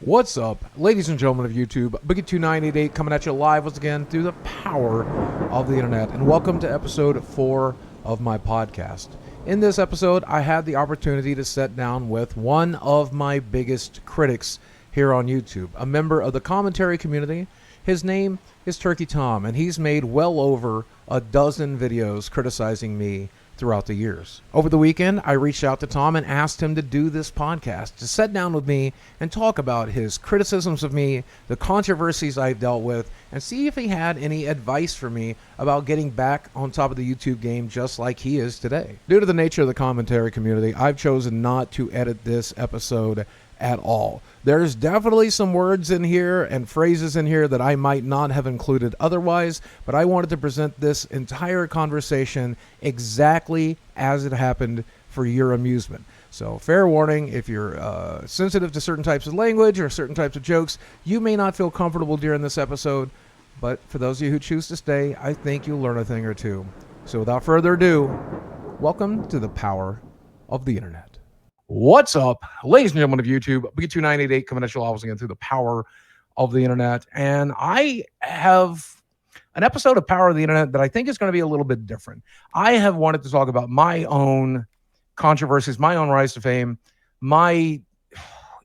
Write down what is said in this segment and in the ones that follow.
What's up, ladies and gentlemen of YouTube? Boogie2988 coming at you live once again through the power of the internet, and welcome to episode 4 of my podcast. In this episode, I had the opportunity to sit down with one of my biggest critics here on YouTube, a member of the commentary community. His name is Turkey Tom, and he's made well over a dozen videos criticizing me throughout the years. Over the weekend, I reached out to Tom and asked him to do this podcast, to sit down with me and talk about his criticisms of me, the controversies I've dealt with, and see if he had any advice for me about getting back on top of the YouTube game just like he is today. Due to the nature of the commentary community, I've chosen not to edit this episode at all. There's definitely some words in here and phrases in here that I might not have included otherwise, but I wanted to present this entire conversation exactly as it happened for your amusement. So fair warning, if you're sensitive to certain types of language or certain types of jokes, you may not feel comfortable during this episode, but for those of you who choose to stay, I think you'll learn a thing or two. So without further ado, welcome to the power of the internet. What's up, ladies and gentlemen of YouTube? Boogie2988 coming at you live again through the power of the internet. And I have an episode of Power of the Internet that I think is going to be a little bit different. I have wanted to talk about my own controversies, my own rise to fame, my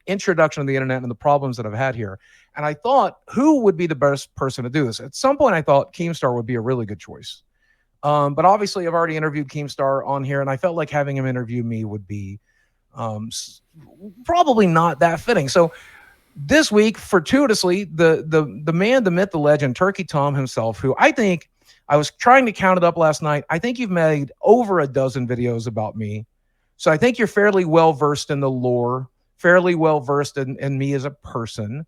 introduction to the internet and the problems that I've had here. And I thought, who would be the best person to do this? At some point, I thought Keemstar would be a really good choice. But obviously, I've already interviewed Keemstar on here, and I felt like having him interview me would be probably not that fitting. So this week, fortuitously, the man, the myth, the legend, Turkey Tom himself, who I think, I was trying to count it up last night, I think you've made over a dozen videos about me. So I think you're fairly well versed in the lore, fairly well versed in me as a person.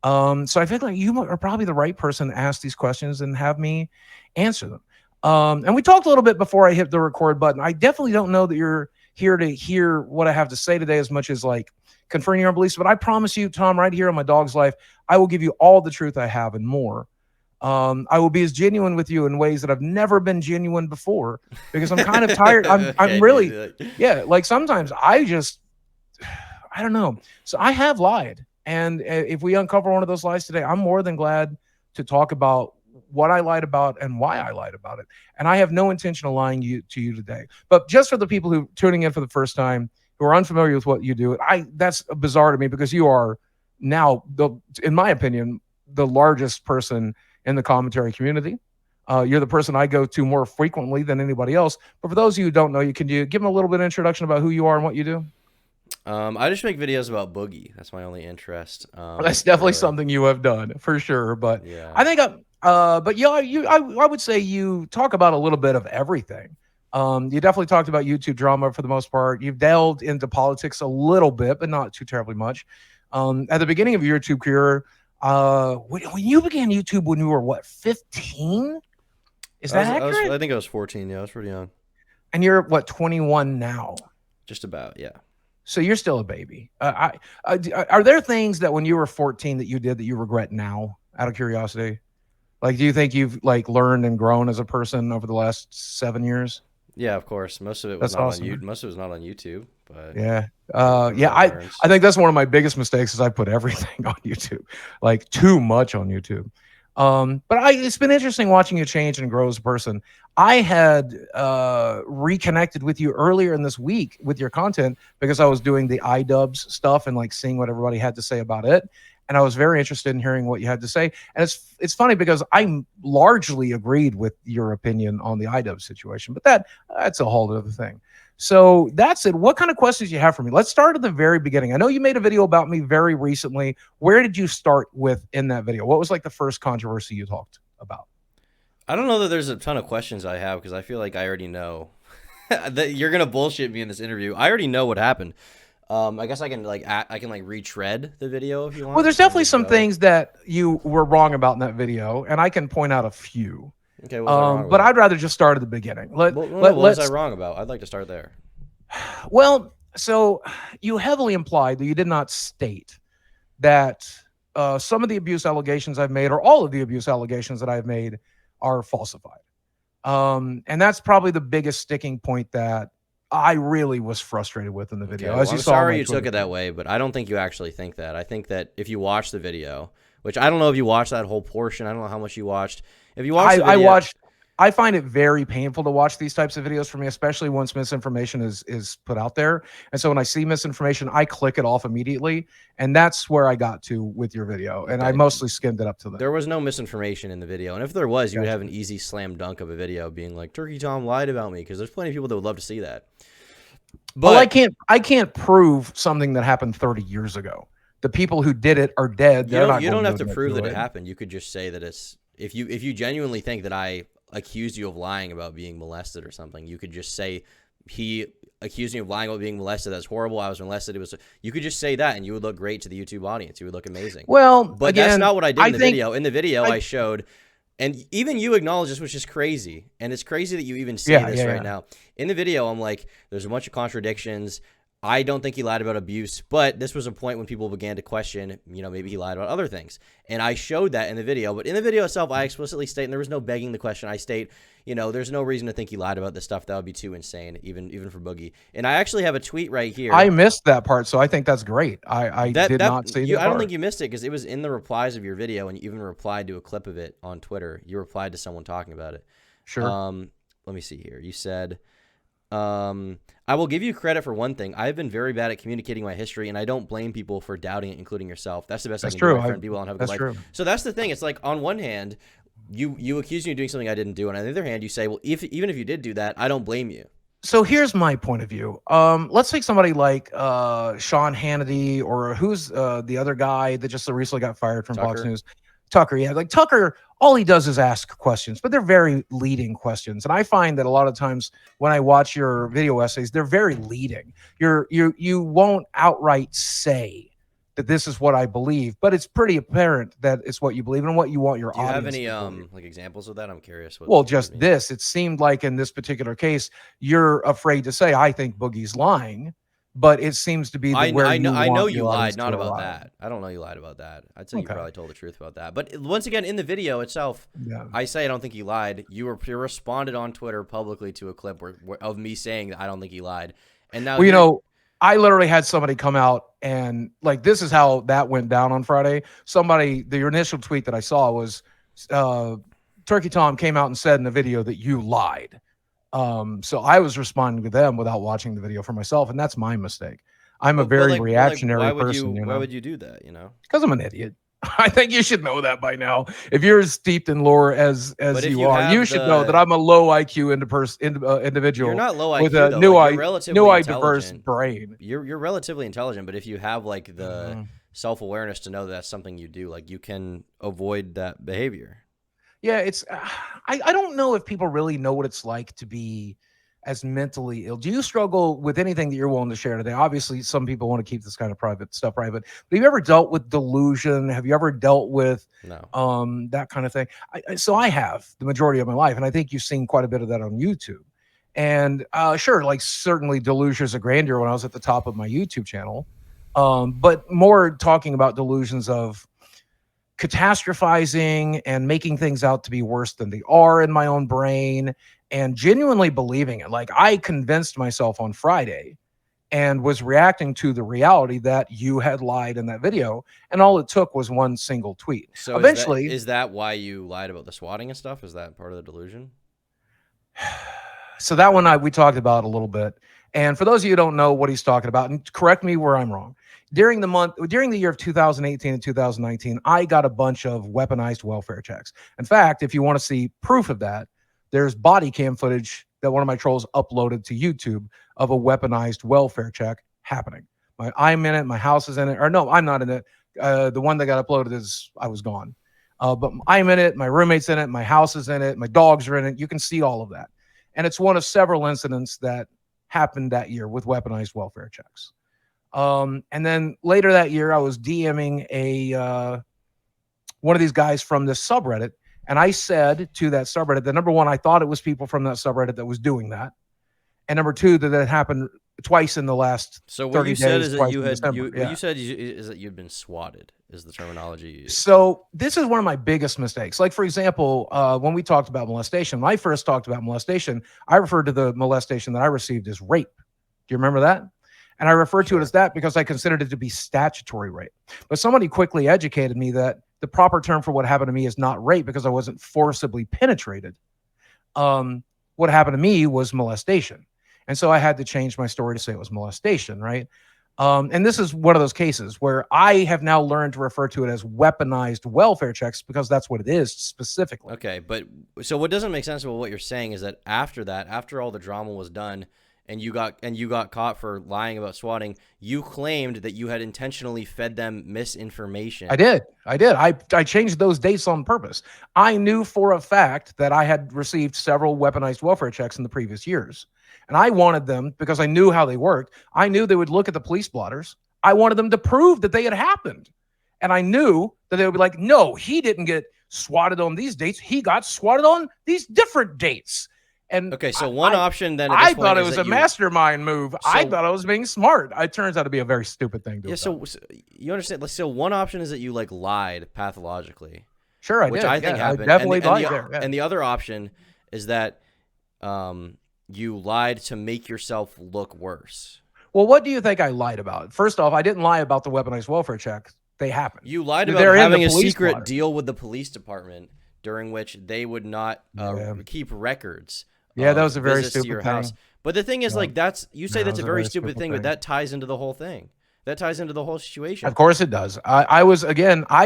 So I feel like you are probably the right person to ask these questions and have me answer them. And we talked a little bit before I hit the record button. I definitely don't know that you're here to hear what I have to say today as much as like confirming your beliefs, but I promise you, Tom, right here on My Dog's Life, I will give you all the truth I have and more. I will be as genuine with you in ways that I've never been genuine before, because I'm kind of tired. I'm really, yeah, like sometimes I don't know. So I have lied. And if we uncover one of those lies today, I'm more than glad to talk about what I lied about and why I lied about it. And I have no intention of lying to you today. But just for the people who are tuning in for the first time, who are unfamiliar with what you do, that's bizarre to me, because you are now, in my opinion, the largest person in the commentary community. You're the person I go to more frequently than anybody else. But for those of you who don't know you, can you give them a little bit of introduction about who you are and what you do? I just make videos about Boogie. That's my only interest. That's definitely something you have done for sure. But yeah. I think, but yeah, I would say you talk about a little bit of everything. You definitely talked about YouTube drama for the most part. You've delved into politics a little bit, but not too terribly much. At the beginning of your YouTube career, when you began YouTube, when you were what, 15? Is that accurate? I think I was 14. Yeah, I was pretty young. And you're what, 21 now? Just about, yeah. So you're still a baby. Are there things that when you were 14 that you did that you regret now, out of curiosity? Like, do you think you've like learned and grown as a person over the last 7 years? Yeah, of course. Most of it was That's not awesome. on Most of it was not on YouTube, but Yeah. I think that's one of my biggest mistakes is I put everything on YouTube, like too much on YouTube. But it's been interesting watching you change and grow as a person. I had reconnected with you earlier in this week with your content because I was doing the iDubbbz stuff and like seeing what everybody had to say about it. And I was very interested in hearing what you had to say. And it's funny because I largely agreed with your opinion on the iDubbbz situation, but that's a whole other thing. So that's it. What kind of questions do you have for me? Let's start at the very beginning. I know you made a video about me very recently. Where did you start with in that video? What was like the first controversy you talked about? I don't know that there's a ton of questions I have because I feel like I already know that you're gonna bullshit me in this interview. I already know what happened. I guess I can retread the video if you want. Well, there's definitely some things that you were wrong about in that video, and I can point out a few. Okay, what's I wrong but with I'd rather just start at the beginning. what was I wrong about? I'd like to start there. Well, so you heavily implied that you did not state that some of the abuse allegations I've made, or all of the abuse allegations that I've made, are falsified. And that's probably the biggest sticking point that I really was frustrated with in the video. Okay, well, As you I'm saw on sorry my you took Twitter it that feed. way, but I don't think you actually think that. I think that if you watch the video, which I don't know if you watched that whole portion, I don't know how much you watched. If you watch the I video, watched. I find it very painful to watch these types of videos for me, especially once misinformation is put out there. And so when I see misinformation, I click it off immediately, and that's where I got to with your video. And I okay, mostly skimmed it up to there. there was no misinformation in the video, and if there was, you would have Gotcha. an easy slam dunk of a video being like, "Turkey Tom lied about me," because there's plenty of people that would love to see that. Well, But I can't prove something that happened 30 years ago. The people who did it are dead. They're not you going don't to have to admit prove to that it it. happened. You could just say that it's if you genuinely think that I accused you of lying about being molested or something, you could just say he accused me of lying about being molested. That's horrible. I was molested. It was. You could just say that, and you would look great to the YouTube audience. You would look amazing. Well, But that's again, not what I did I in the think video. In the video, I I showed, and even you acknowledge this, which is crazy. And it's crazy that you even say yeah, this yeah, right yeah. now. In the video, I'm like, there's a bunch of contradictions. I don't think he lied about abuse, but this was a point when people began to question, maybe he lied about other things. And I showed that in the video. But in the video itself, I explicitly state, and there was no begging the question, I state, there's no reason to think he lied about this stuff. That would be too insane, even for Boogie. And I actually have a tweet right I here. missed that part, so I think that's great. I That did that not see you, that I don't think part. you missed it because it was in the replies of your video, and you even replied to a clip of it on Twitter. You replied to someone talking about it. Sure. Let me see here. You said, I will give you credit for one thing. I've been very bad at communicating my history, and I don't blame people for doubting it, including yourself. That's the best I That's can true. do, my friend. Be well and have a good That's life. true. So that's the thing. It's like, on one hand, you accuse me of doing something I didn't do, and on the other hand, you say, well, even if you did do that, I don't blame you. So here's my point of view. Let's take somebody like Sean Hannity, or who's the other guy that just recently got fired from Fox Tucker. News. Tucker, yeah, like Tucker, all he does is ask questions, but they're very leading questions. And I find that a lot of times when I watch your video essays, they're very leading. You won't outright say that this is what I believe, but it's pretty apparent that it's what you believe and what you want your Do you have audience any to believe. like examples of that? I'm curious. Well, What you just mean. this. It seemed like in this particular case, you're afraid to say, I think Boogie's lying, but it seems to be I, where I know you I know want you your audience lied, to not about arrive. that. I don't know you lied about that. I'd say you Okay. probably told the truth about that. But once again, in the video itself, Yeah. I say I don't think he lied. You responded on Twitter publicly to a clip of me saying that I don't think he lied. And now Well, I literally had somebody come out and like, this is how that went down on Friday. The initial tweet that I saw was Turkey Tom came out and said in the video that you lied. So I was responding to them without watching the video for myself, and that's my mistake. I'm a very reactionary person, why would you do that? because I'm an idiot. I think you should know that by now. If you're as steeped in lore as But if you you are, you have should know that I'm a low IQ you're individual not low with IQ a though. new Like, you're eye, relatively diverse intelligent. brain. You're relatively intelligent, but if you have like the Mhm. self-awareness to know that that's something you do, like you can avoid that behavior. Yeah, it's. I don't know if people really know what it's like to be as mentally ill. Do you struggle with anything that you're willing to share today? Obviously, some people want to keep this kind of private stuff private. But have you ever dealt with delusion? Have you ever dealt with No. that kind of thing? So I have the majority of my life, and I think you've seen quite a bit of that on YouTube. And sure, like certainly delusions of grandeur when I was at the top of my YouTube channel, but more talking about delusions of catastrophizing and making things out to be worse than they are in my own brain and genuinely believing it. Like I convinced myself on Friday and was reacting to the reality that you had lied in that video. And all it took was one single tweet. So Eventually, is that why you lied about the swatting and stuff? Is that part of the delusion? so that one we talked about a little bit. And for those of you who don't know what he's talking about, and correct me where I'm wrong, during the year of 2018 and 2019, I got a bunch of weaponized welfare checks. In fact, if you want to see proof of that, there's body cam footage that one of my trolls uploaded to YouTube of a weaponized welfare check happening. I'm in it, my house is in it, or no, I'm not in it. The one that got uploaded is I was gone. But I'm in it, my roommate's in it, my house is in it, my dogs are in it. You can see all of that. And it's one of several incidents that happened that year with weaponized welfare checks. And then later that year, I was DMing one of these guys from this subreddit, and I said to that subreddit that number one, I thought it was people from that subreddit that was doing that, and number two, that it happened twice in the last. So what 30 you said days, is that twice you in had December. you Yeah. what you said is that you'd been swatted. Is the terminology you used. So this is one of my biggest mistakes. Like, for example, when we talked about molestation, when I first talked about molestation, I referred to the molestation that I received as rape. you remember that? And I referred to it Sure. as that because I considered it to be statutory rape. But somebody quickly educated me that the proper term for what happened to me is not rape because I wasn't forcibly penetrated. What happened to me was molestation. And so I had to change my story to say it was molestation, right? And this is one of those cases where I have now learned to refer to it as weaponized welfare checks because that's what it is specifically. Okay, but so what doesn't make sense about what you're saying is that, after all the drama was done, and you got caught for lying about swatting, you claimed that you had intentionally fed them misinformation. I did. I changed those dates on purpose. I knew for a fact that I had received several weaponized welfare checks in the previous years. And I wanted them because I knew how they worked. I knew they would look at the police blotters. I wanted them to prove that they had happened. And I knew that they would be like, no, he didn't get swatted on these dates. He got swatted on these different dates. And okay, so one option then. I thought it was a mastermind move. I thought I was being smart. It turns out to be a very stupid thing to do. So you understand? So one option is that you like lied pathologically. Sure, I did. Which I think happened. I definitely lied there. Yeah. And the other option is that you lied to make yourself look worse. Well, what do you think I lied about? First off, I didn't lie about the weaponized welfare check. They happened. You lied about having a secret deal with the police department during which they would not keep records. Yeah, that was a very stupid thing. But the thing is, like, that's a very stupid thing, but that ties into the whole thing. That ties into the whole situation. Of course it does. I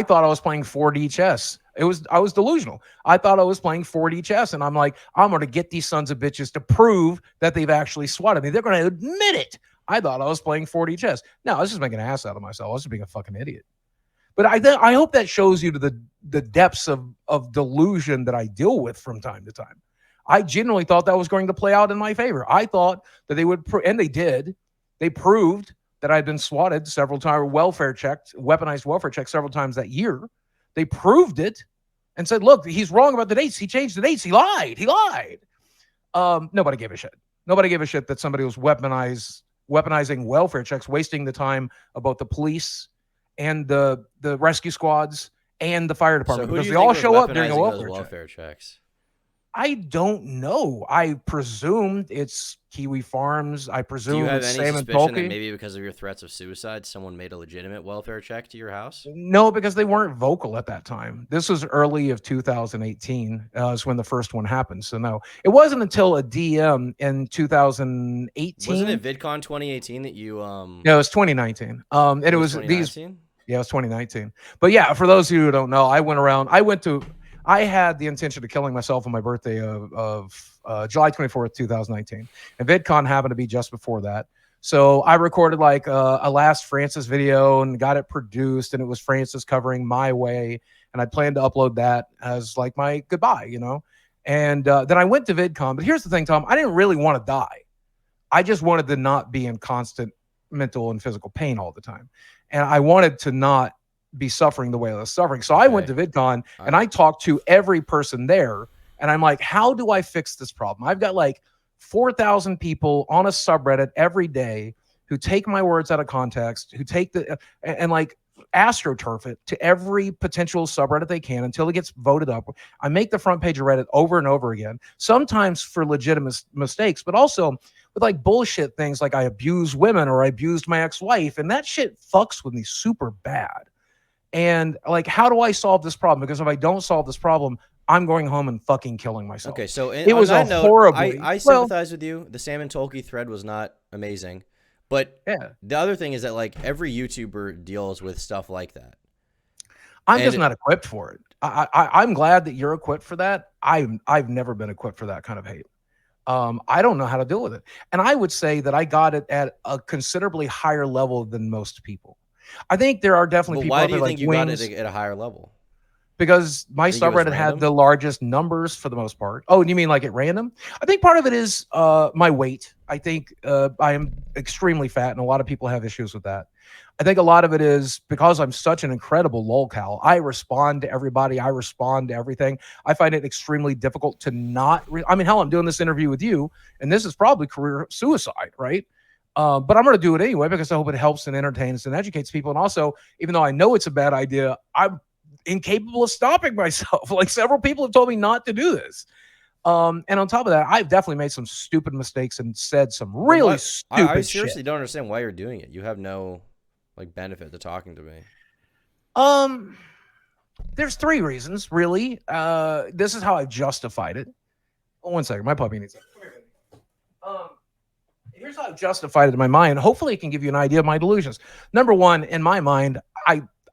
thought I was playing 4D chess. I was delusional. I thought I was playing 4D chess, and I'm like, I'm going to get these sons of bitches to prove that they've actually swatted me. They're going to admit it. I thought I was playing 4D chess. No, I was just making an ass out of myself. I was just being a fucking idiot. But I hope that shows you to the depths of delusion that I deal with from time to time. I genuinely thought that was going to play out in my favor. I thought that they would, and they did. They proved that I'd been swatted several times, weaponized welfare checked several times that year. They proved it and said, look, he's wrong about the dates. He changed the dates. He lied. Nobody gave a shit. Nobody gave a shit that somebody was weaponizing welfare checks, wasting the time of both the police and the rescue squads and the fire department, because they all show up during a welfare checks. I don't know. I presumed it's Kiwi Farms. I presume Do you have it's any Sam suspicion and that maybe because of your threats of suicide, someone made a legitimate welfare check to your house? No, because they weren't vocal at that time. This was early of 2018 is when the first one happened. So no, it wasn't until a DM in 2018. Wasn't it VidCon 2018 that you No, it was 2019. And it was 2019? Yeah, it was 2019. But yeah, for those of you who don't know, I had the intention of killing myself on my birthday of July 24th, 2019. And VidCon happened to be just before that. So I recorded like a Last Francis video and got it produced, and it was Francis covering my way. And I planned to upload that as like my goodbye, you know? And then I went to VidCon. But here's the thing, Tom, I didn't really want to die. I just wanted to not be in constant mental and physical pain all the time. And I wanted to not be suffering the way I was suffering. So I went to VidCon and I talked to every person there. And I'm like, how do I fix this problem? I've got like 4,000 people on a subreddit every day who take my words out of context, who take and like astroturf it to every potential subreddit they can until it gets voted up. I make the front page of Reddit over and over again, sometimes for legitimate mistakes, but also with like bullshit things like I abuse women or I abused my ex-wife. And that shit fucks with me super bad. And like, how do I solve this problem? Because if I don't solve this problem, I'm going home and fucking killing myself. Okay, so it was a horrible. I sympathize with you. The Sam and Tolkien thread was not amazing, but yeah. The other thing is that like every YouTuber deals with stuff like that. I'm just not equipped for it. I'm glad that you're equipped for that. I've never been equipped for that kind of hate. I don't know how to deal with it, and I would say that I got it at a considerably higher level than most people. I think there are definitely people. Why do you think you got it at a higher level? Because my subreddit had the largest numbers for the most part. Oh, you mean like at random? I think part of it is my weight. I think I am extremely fat, and a lot of people have issues with that. I think a lot of it is because I'm such an incredible lolcow. I respond to everybody. I respond to everything. I find it extremely difficult to not. I mean, hell, I'm doing this interview with you, and this is probably career suicide, right? But I'm going to do it anyway because I hope it helps and entertains and educates people. And also, even though I know it's a bad idea, I'm incapable of stopping myself. Like several people have told me not to do this. And on top of that, I've definitely made some stupid mistakes and said some Then really what? I stupid seriously shit. don't understand why you're doing it. You have no benefit to talking to me. Um, there's three reasons, really. This is how I've justified it. Oh, one second, my puppy needs it. Come here, baby. Um, here's how I've justified it in my mind. Hopefully, it can give you an idea of my delusions. Number one, in my mind,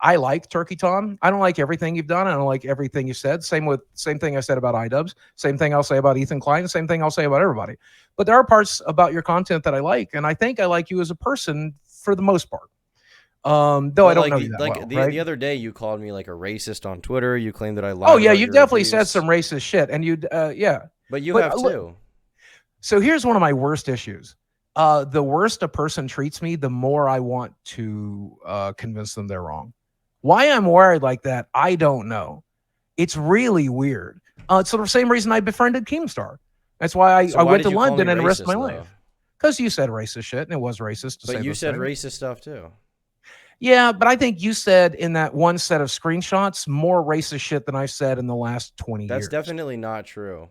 I like Turkey Tom. I don't like everything you've done. I don't like everything you said. Same thing I said about iDubbbz. Same thing I'll say about Ethan Klein. Same thing I'll say about everybody. But there are parts about your content that I like, and I think I like you as a person for the most part. Though I But don't know you that well, right? the other day, you called me like a racist on Twitter. You claimed that I Oh lied yeah, about you've your definitely said abuse. some racist shit, and yeah. But you But have too. so here's one of my worst issues. The worse a person treats me, the more I want to convince them they're wrong. Why I'm worried like that, I don't know. It's really weird. It's the same reason I befriended Keemstar. That's why So I why went did to you call me London and risked racist my though? life. Because you said racist shit, and it was racist to But say you those said things. racist stuff too. Yeah, but I think you said in that one set of screenshots more racist shit than I've said in the last 20 That's years. definitely not true.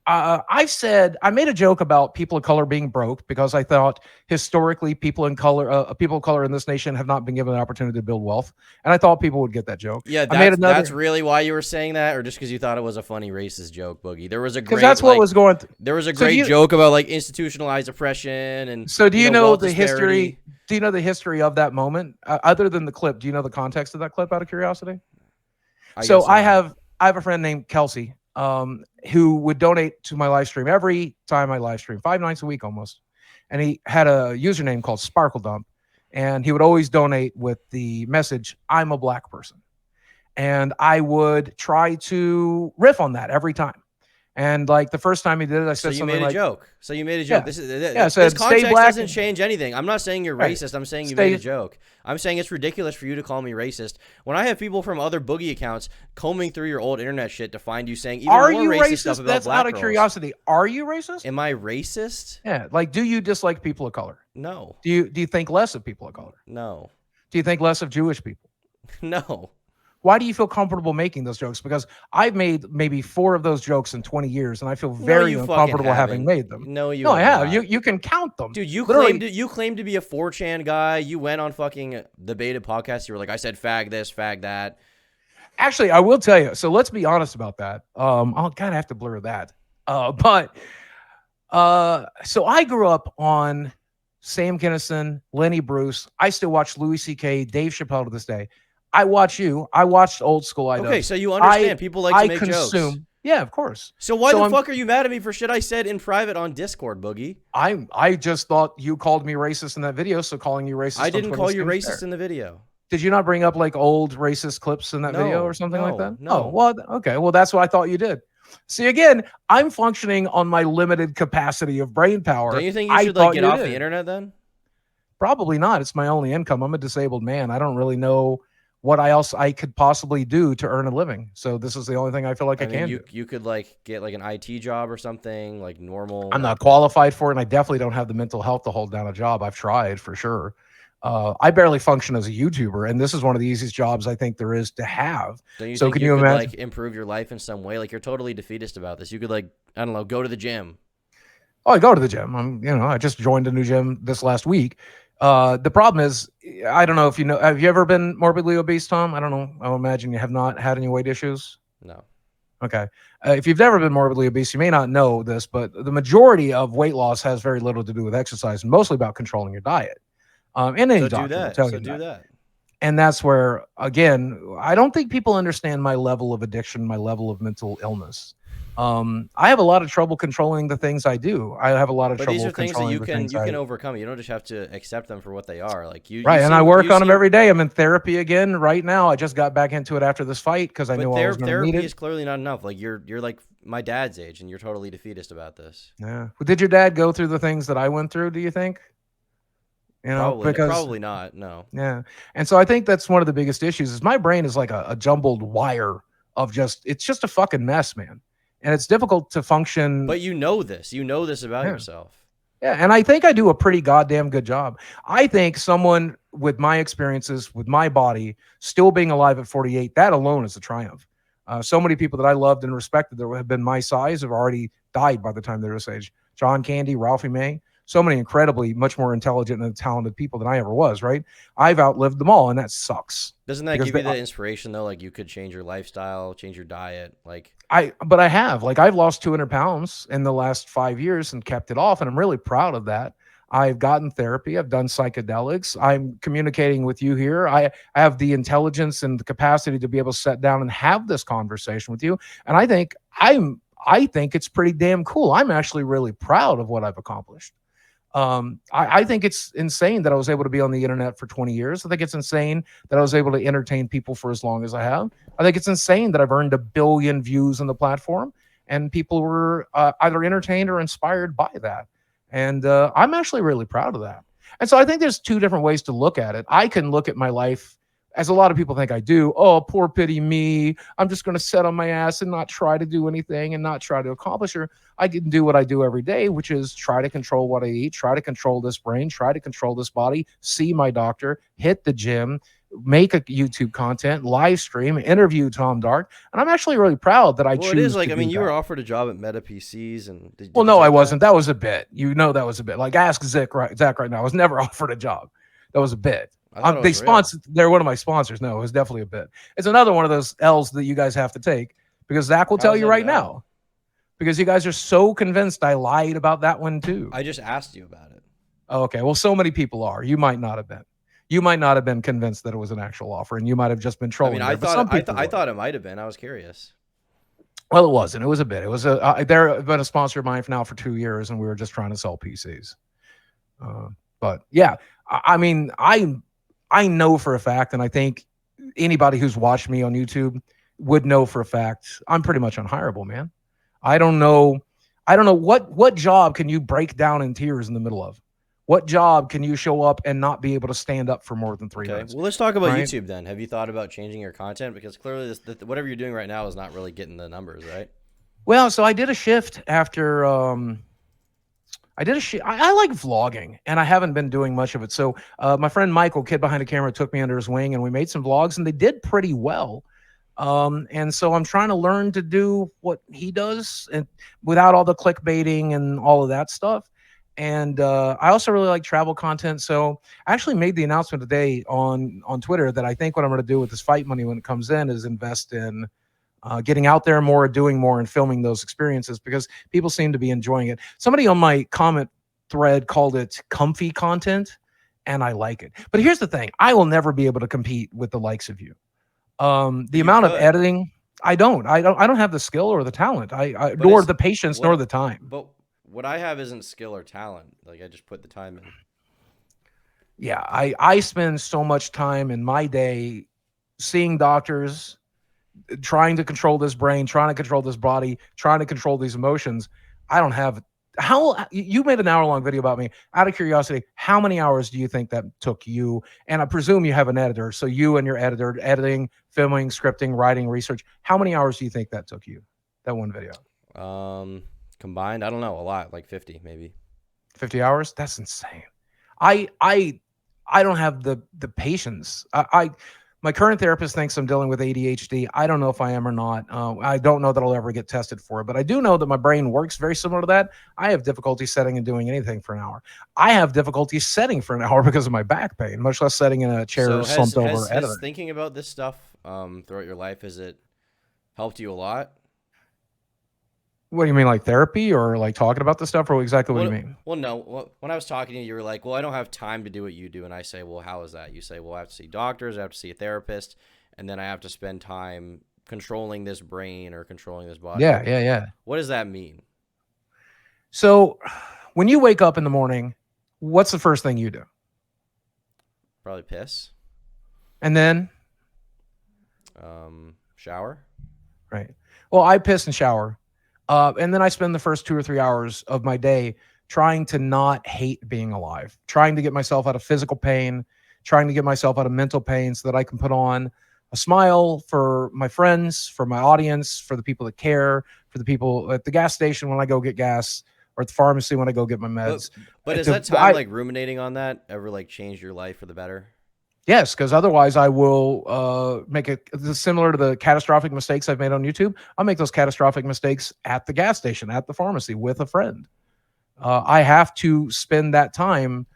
I made a joke about people of color being broke because I thought historically people of color in this nation have not been given the opportunity to build wealth, and I thought people would get that joke. Yeah, I made that's another really why you were saying that, or just because you thought it was a funny racist joke, Boogie. There was a because great that's what was going. there was a So great joke about like institutionalized oppression and do you know wealth the disparity. history? Do you know the history of that moment other than the clip? Do you know the context of that clip? Out of curiosity. So I I have a friend named Kelsey, who would donate to my live stream every time I live stream, 5 nights a week almost. And he had a username called Sparkle Dump, and he would always donate with the message, "I'm a black person." And I would try to riff on that every time. And like the first time he did it, I So said you something made a like, joke. So you made a "Yeah, joke. This yeah." I this said, "Stay context black." doesn't change anything. I'm not saying you're Right. racist. I'm saying you made a joke. I'm saying it's ridiculous for you to call me racist when I have people from other Boogie accounts combing through your old internet shit to find you saying even Are more you racist stuff racist? about That's black out of girls. curiosity. Are you racist? Am I racist? Yeah. Like, do you dislike people of color? No. Do you think less of people of color? No. Do you think less of Jewish people? No. Why do you feel comfortable making those jokes? Because I've made maybe 4 of those jokes in 20 years, and I feel very you fucking uncomfortable having haven't. made them. No, you No, I have. not. You can count them. Dude, you Literally. claimed to be a 4chan guy. You went on fucking the beta podcast. You were like, I said fag this, fag that. Actually, I will tell you. So let's be honest about that. I'll kind of have to blur that. So I grew up on Sam Kinison, Lenny Bruce. I still watch Louis C.K., Dave Chappelle to this day. I watch you. I watched old school iDubbbz. Okay, so you understand people like to make jokes. Yeah, of course. So why the fuck are you mad at me for shit I said in private on Discord, Boogie? I just thought you called me racist in that video, so calling you racist. I didn't call you racist in the video. Did you not bring up like old racist clips in that video or something like that? No. Oh, well, okay. Well, that's what I thought you did. See, again, I'm functioning on my limited capacity of brain power. Don't you think you should like get off the internet then? Probably not. It's my only income. I'm a disabled man. I don't really know what else I could possibly do to earn a living. So this is the only thing I feel like I can do. You could like get like an IT job or something, like normal. I'm not qualified for it, and I definitely don't have the mental health to hold down a job. I've tried for sure. I barely function as a YouTuber, and this is one of the easiest jobs I think there is to have. Don't you so think can you could imagine? like improve your life in some way? Like you're totally defeatist about this. You could like, I don't know, go to the gym. Oh, I go to the gym. I just joined a new gym this last week. The problem is, I don't know if you know, have you ever been morbidly obese, Tom? I don't know. I imagine you have not had any weight issues. No. Okay. If you've never been morbidly obese, you may not know this, but the majority of weight loss has very little to do with exercise and mostly about controlling your diet. And any doctor will tell you that. And that's where, again, I don't think people understand my level of addiction, my level of mental illness. I have a lot of trouble controlling the things I do. I have a lot of trouble these are things that controlling you can overcome. You don't just have to accept them for what they are. Like you, right? And I work on them every day. I'm in therapy again right now. I just got back into it after this fight because I knew I was going to need it. Therapy is clearly not enough. Like you're like my dad's age, and you're totally defeatist about this. Yeah. Well, did your dad go through the things that I went through? Do you think? Probably not. No. Yeah. And so I think that's one of the biggest issues is my brain is like a jumbled wire of it's just a fucking mess, man. And it's difficult to function. But you know this about yourself. Yeah. And I think I do a pretty goddamn good job. I think someone with my experiences, with my body, still being alive at 48, that alone is a triumph. So many people that I loved and respected that have been my size have already died by the time they're this age. John Candy, Ralphie May, so many incredibly much more intelligent and talented people than I ever was, right? I've outlived them all, and that sucks. Doesn't that Because give you the inspiration though? Like you could change your lifestyle, change your diet, like but I have, like, I've lost 200 pounds in the last 5 years and kept it off. And I'm really proud of that. I've gotten therapy. I've done psychedelics. I'm communicating with you here. I have the intelligence and the capacity to be able to sit down and have this conversation with you. And I think it's pretty damn cool. I'm actually really proud of what I've accomplished. I think it's insane that I was able to be on the internet for 20 years. I think it's insane that I was able to entertain people for as long as I have. I think it's insane that I've earned 1 billion views on the platform, and people were either entertained or inspired by that. And I'm actually really proud of that. And so I think there's two different ways to look at it. I can look at my life as a lot of people think I do. Oh, poor pity me. I'm just going to sit on my ass and not try to do anything and not try to accomplish it. I can do what I do every day, which is try to control what I eat, try to control this brain, try to control this body, see my doctor, hit the gym, make a YouTube content, live stream, interview Tom Dark. And I'm actually really proud that I choose. Well, it is like, to I mean, do you that. were offered a job at Meta PCs, and Well, no, I wasn't. That was a bit. You know, that was a bit. Like, ask Zach right now. I was never offered a job. That was a bit. They sponsored. They're one of my sponsors. No, it was definitely a bit. It's another one of those L's that you guys have to take, because Zach will tell you right now. Because you guys are so convinced I lied about that one too. I just asked you about it. Oh, okay. Well, so many people are. You might not have been. You might not have been convinced that it was an actual offer, and you might have just been trolling. I mean, I thought it might have been. I was curious. Well, it wasn't. It was a bit. It was they've been a sponsor of mine now for 2 years, and we were just trying to sell PCs. But yeah, I mean, I know for a fact, and I think anybody who's watched me on YouTube would know for a fact, I'm pretty much unhireable, man. I don't know what job can you break down in tears in the middle of? What job can you show up and not be able to stand up for more than 3 minutes? Well, let's talk about YouTube then. Have you thought about changing your content? Because clearly whatever you're doing right now is not really getting the numbers, right? Well, so I did a shift after I like vlogging, and I haven't been doing much of it. So my friend Michael, kid behind the camera, took me under his wing, and we made some vlogs, and they did pretty well. And so I'm trying to learn to do what he does, and without all the clickbaiting and all of that stuff. And I also really like travel content. So I actually made the announcement today on Twitter that I think what I'm going to do with this fight money when it comes in is invest in getting out there more, doing more, and filming those experiences, because people seem to be enjoying it. Somebody on my comment thread called it comfy content, and I like it. But here's the thing. I will never be able to compete with the likes of you. The amount of editing, I don't have the skill or the talent. Nor the patience, nor the time. But what I have isn't skill or talent. Like, I just put the time in. Yeah, I spend so much time in my day seeing doctors, trying to control this brain, trying to control this body, trying to control these emotions. I don't have. You made an hour-long video about me. Out of curiosity, how many hours do you think that took you? And I presume you have an editor. So you and your editor, editing, filming, scripting, writing, research. How many hours do you think that took you? That one video. Combined, I don't know, a lot, like 50 maybe. 50 hours? That's insane. I don't have the patience. My current therapist thinks I'm dealing with ADHD. I don't know if I am or not. I don't know that I'll ever get tested for it, but I do know that my brain works very similar to that. I have difficulty setting and doing anything for an hour. I have difficulty setting for an hour because of my back pain, much less setting in a chair slumped over. Has thinking about this stuff throughout your life, has it helped you a lot? What do you mean, like therapy or like talking about this stuff, or exactly what do you mean? Well, no. When I was talking to you, you were like, well, I don't have time to do what you do. And I say, well, how is that? You say, well, I have to see doctors, I have to see a therapist, and then I have to spend time controlling this brain or controlling this body. Yeah. What does that mean? So when you wake up in the morning, what's the first thing you do? Probably piss. And then? Shower. Right. Well, I piss and shower. And then I spend the first 2 or 3 hours of my day trying to not hate being alive, trying to get myself out of physical pain, trying to get myself out of mental pain so that I can put on a smile for my friends, for my audience, for the people that care, for the people at the gas station when I go get gas, or at the pharmacy when I go get my meds. But is that time like ruminating on that ever like changed your life for the better? Yes, because otherwise I will make it similar to the catastrophic mistakes I've made on YouTube. I'll make those catastrophic mistakes at the gas station, at the pharmacy with a friend. I have to spend that time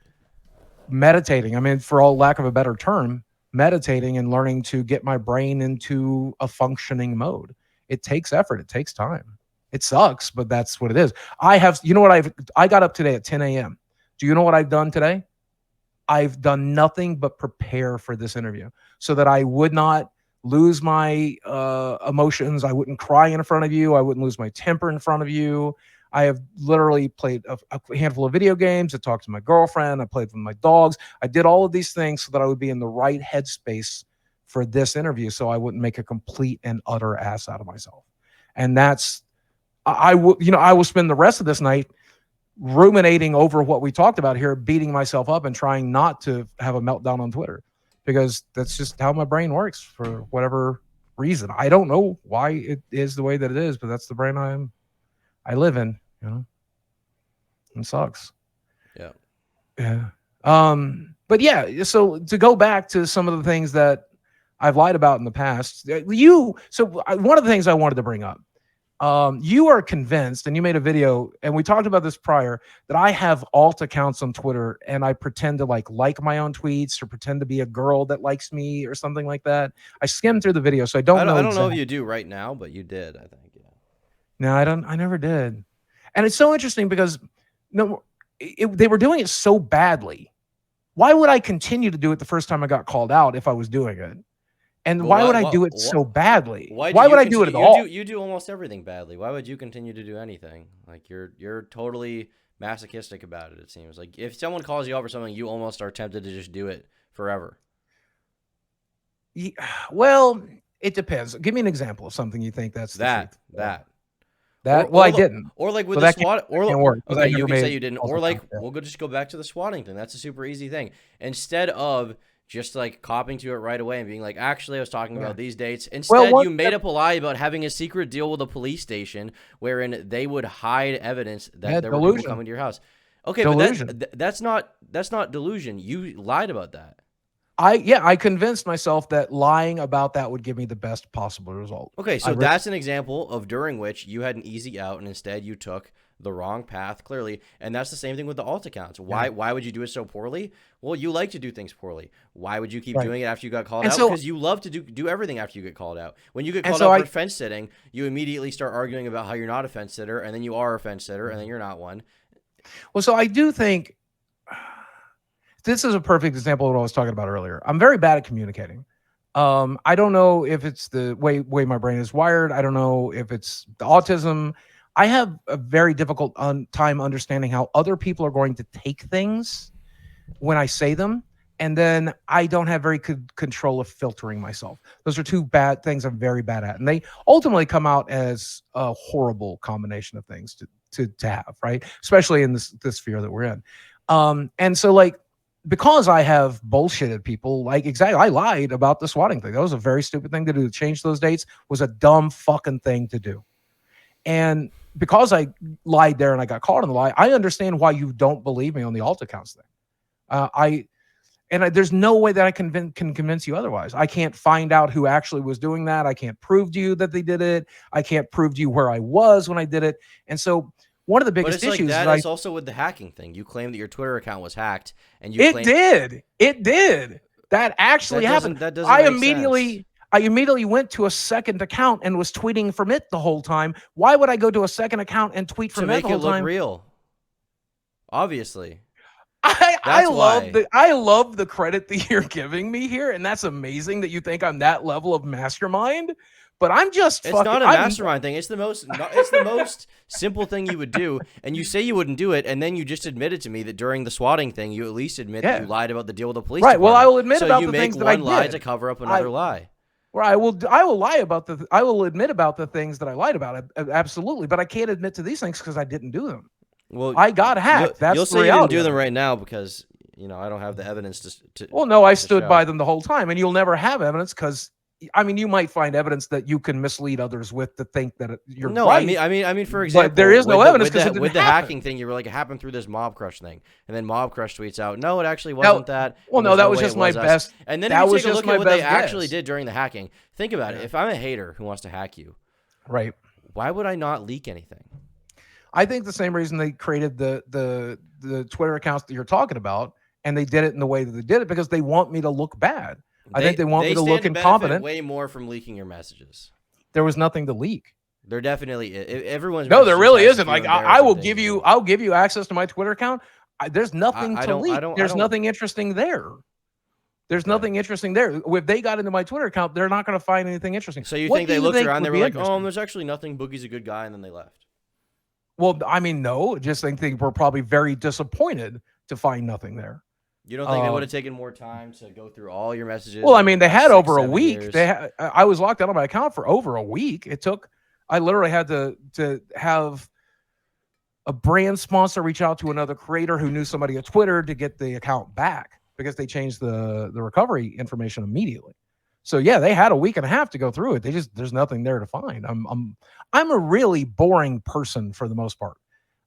meditating. I mean, for all lack of a better term, meditating and learning to get my brain into a functioning mode. It takes effort. It takes time. It sucks, but that's what it is. You know what I got up today at 10 a.m. Do you know what I've done today? I've done nothing but prepare for this interview so that I would not lose my emotions. I wouldn't cry in front of you. I wouldn't lose my temper in front of you. I have literally played a handful of video games. I talked to my girlfriend. I played with my dogs. I did all of these things so that I would be in the right headspace for this interview so I wouldn't make a complete and utter ass out of myself. And I will spend the rest of this night ruminating over what we talked about here, beating myself up and trying not to have a meltdown on Twitter, because that's just how my brain works for whatever reason. I don't know why it is the way that it is, but that's the brain I live in, you know. It sucks. Yeah. Yeah. But yeah, so to go back to some of the things that I've lied about in the past, one of the things I wanted to bring up, you are convinced, and you made a video, and we talked about this prior, that I have alt accounts on Twitter and I pretend to like my own tweets or pretend to be a girl that likes me or something like that. I skimmed through the video, so I don't know. I don't know if you do right now, but you did, I think. Yeah. No, I never did. And it's so interesting because they were doing it so badly. Why would I continue to do it the first time I got called out if I was doing it? And why would I do it so badly? Why would I do it at all? You do almost everything badly. Why would you continue to do anything? Like you're totally masochistic about it. It seems like if someone calls you out for something, you almost are tempted to just do it forever. Well, it depends. Give me an example of something you think that's that. Well, I didn't. Or like with the SWAT, okay, you can say you didn't. Or like, yeah. we'll just go back to the swatting thing. That's a super easy thing. Instead of just like copying to it right away and being like, actually, I was talking about these dates. Instead, you made up a lie about having a secret deal with a police station wherein they would hide evidence that there were people coming to your house. Okay, but that's not delusion. You lied about that. I convinced myself that lying about that would give me the best possible result. Okay, so that's an example of during which you had an easy out and instead you took the wrong path, clearly. And that's the same thing with the alt accounts. Why would you do it so poorly? Well, you like to do things poorly. Why would you keep doing it after you got called out? Because you love to do everything after you get called out. When you get called out for fence sitting, you immediately start arguing about how you're not a fence sitter, and then you are a fence sitter, and then you're not one. Well, so I do think this is a perfect example of what I was talking about earlier. I'm very bad at communicating. I don't know if it's the way my brain is wired. I don't know if it's the autism. I have a very difficult time understanding how other people are going to take things when I say them. And then I don't have very good control of filtering myself. Those are two bad things I'm very bad at. And they ultimately come out as a horrible combination of things to have, right? Especially in this sphere that we're in. And so like, because I have bullshitted people, like exactly, I lied about the swatting thing. That was a very stupid thing to do. To change those dates was a dumb fucking thing to do. And because I lied there and I got caught in the lie, I understand why you don't believe me on the alt accounts thing. There's no way that I can convince you otherwise. I can't find out who actually was doing that. I can't prove to you that they did it. I can't prove to you where I was when I did it. And so one of the biggest issues is also with the hacking thing. You claim that your Twitter account was hacked, and it did. That actually happened. That doesn't make sense. I immediately went to a second account and was tweeting from it the whole time. Why would I go to a second account and tweet from it the whole time? To make it look real. Obviously. I love the credit that you're giving me here, and that's amazing that you think I'm that level of mastermind. But I'm just it's not a mastermind thing. It's the most simple thing you would do, and you say you wouldn't do it, and then you just admitted to me that during the swatting thing, you at least admit that you lied about the deal with the police department. Well, I will admit about the things that I did. So you make one lie to cover up another lie. Well, I will admit about the things that I lied about. Absolutely, but I can't admit to these things because I didn't do them. Well, I got hacked. That's you'll the say reality. You didn't do them right now because I don't have the evidence to. Well, no, I stood by them the whole time, and you'll never have evidence because I mean, you might find evidence that you can mislead others with to think that you're No, right. I mean, for example, but there is no evidence because it didn't with the happen. hacking thing, you were like, it happened through this Mob Crush thing, and then Mob Crush tweets out, no, it actually wasn't that. Well, And no, there's that no was way just it my was us. best. And then That if you was take a just look my at what they best actually guess. did during the hacking, think about it. If I'm a hater who wants to hack you, Right. why would I not leak anything? I think the same reason they created the Twitter accounts that you're talking about, and they did it in the way that they did it because they want me to look bad. I think they want me to look stand to benefit incompetent. way more from leaking your messages. There was nothing to leak. There definitely everyone's No, there messages really has a isn't. few Like I embarrassing will things give in you, it. I'll give you access to my Twitter account. There's nothing I to don't- leak. I don't- There's I don't- nothing interesting there. There's Okay. nothing interesting there. If they got into my Twitter account, they're not going to find anything interesting. So you What think do they looked around, would they were be like, interesting? there's actually nothing. Boogie's a good guy, and then they left. Well, I mean, no. Just think they were probably very disappointed to find nothing there. You don't think they would have taken more time to go through all your messages? Well, I mean, they last had 6, over a 7 week. years? I was locked out of my account for over a week. It took. I literally had to have a brand sponsor reach out to another creator who knew somebody at Twitter to get the account back because they changed the recovery information immediately. So yeah, they had a week and a half to go through it. There's nothing there to find. I'm a really boring person for the most part.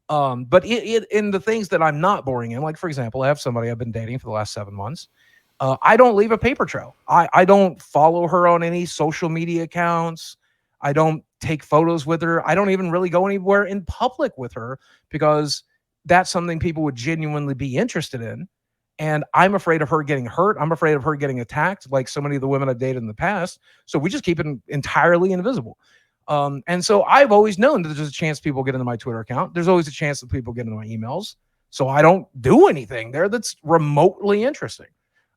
But in the things that I'm not boring in, like for example, I have somebody I've been dating for the last 7 months. I don't leave a paper trail. I don't follow her on any social media accounts. I don't take photos with her. I don't even really go anywhere in public with her because that's something people would genuinely be interested in. And I'm afraid of her getting hurt. I'm afraid of her getting attacked, like so many of the women I've dated in the past. So we just keep it entirely invisible. And so I've always known that there's a chance people get into my Twitter account. There's always a chance that people get into my emails. So I don't do anything there that's remotely interesting.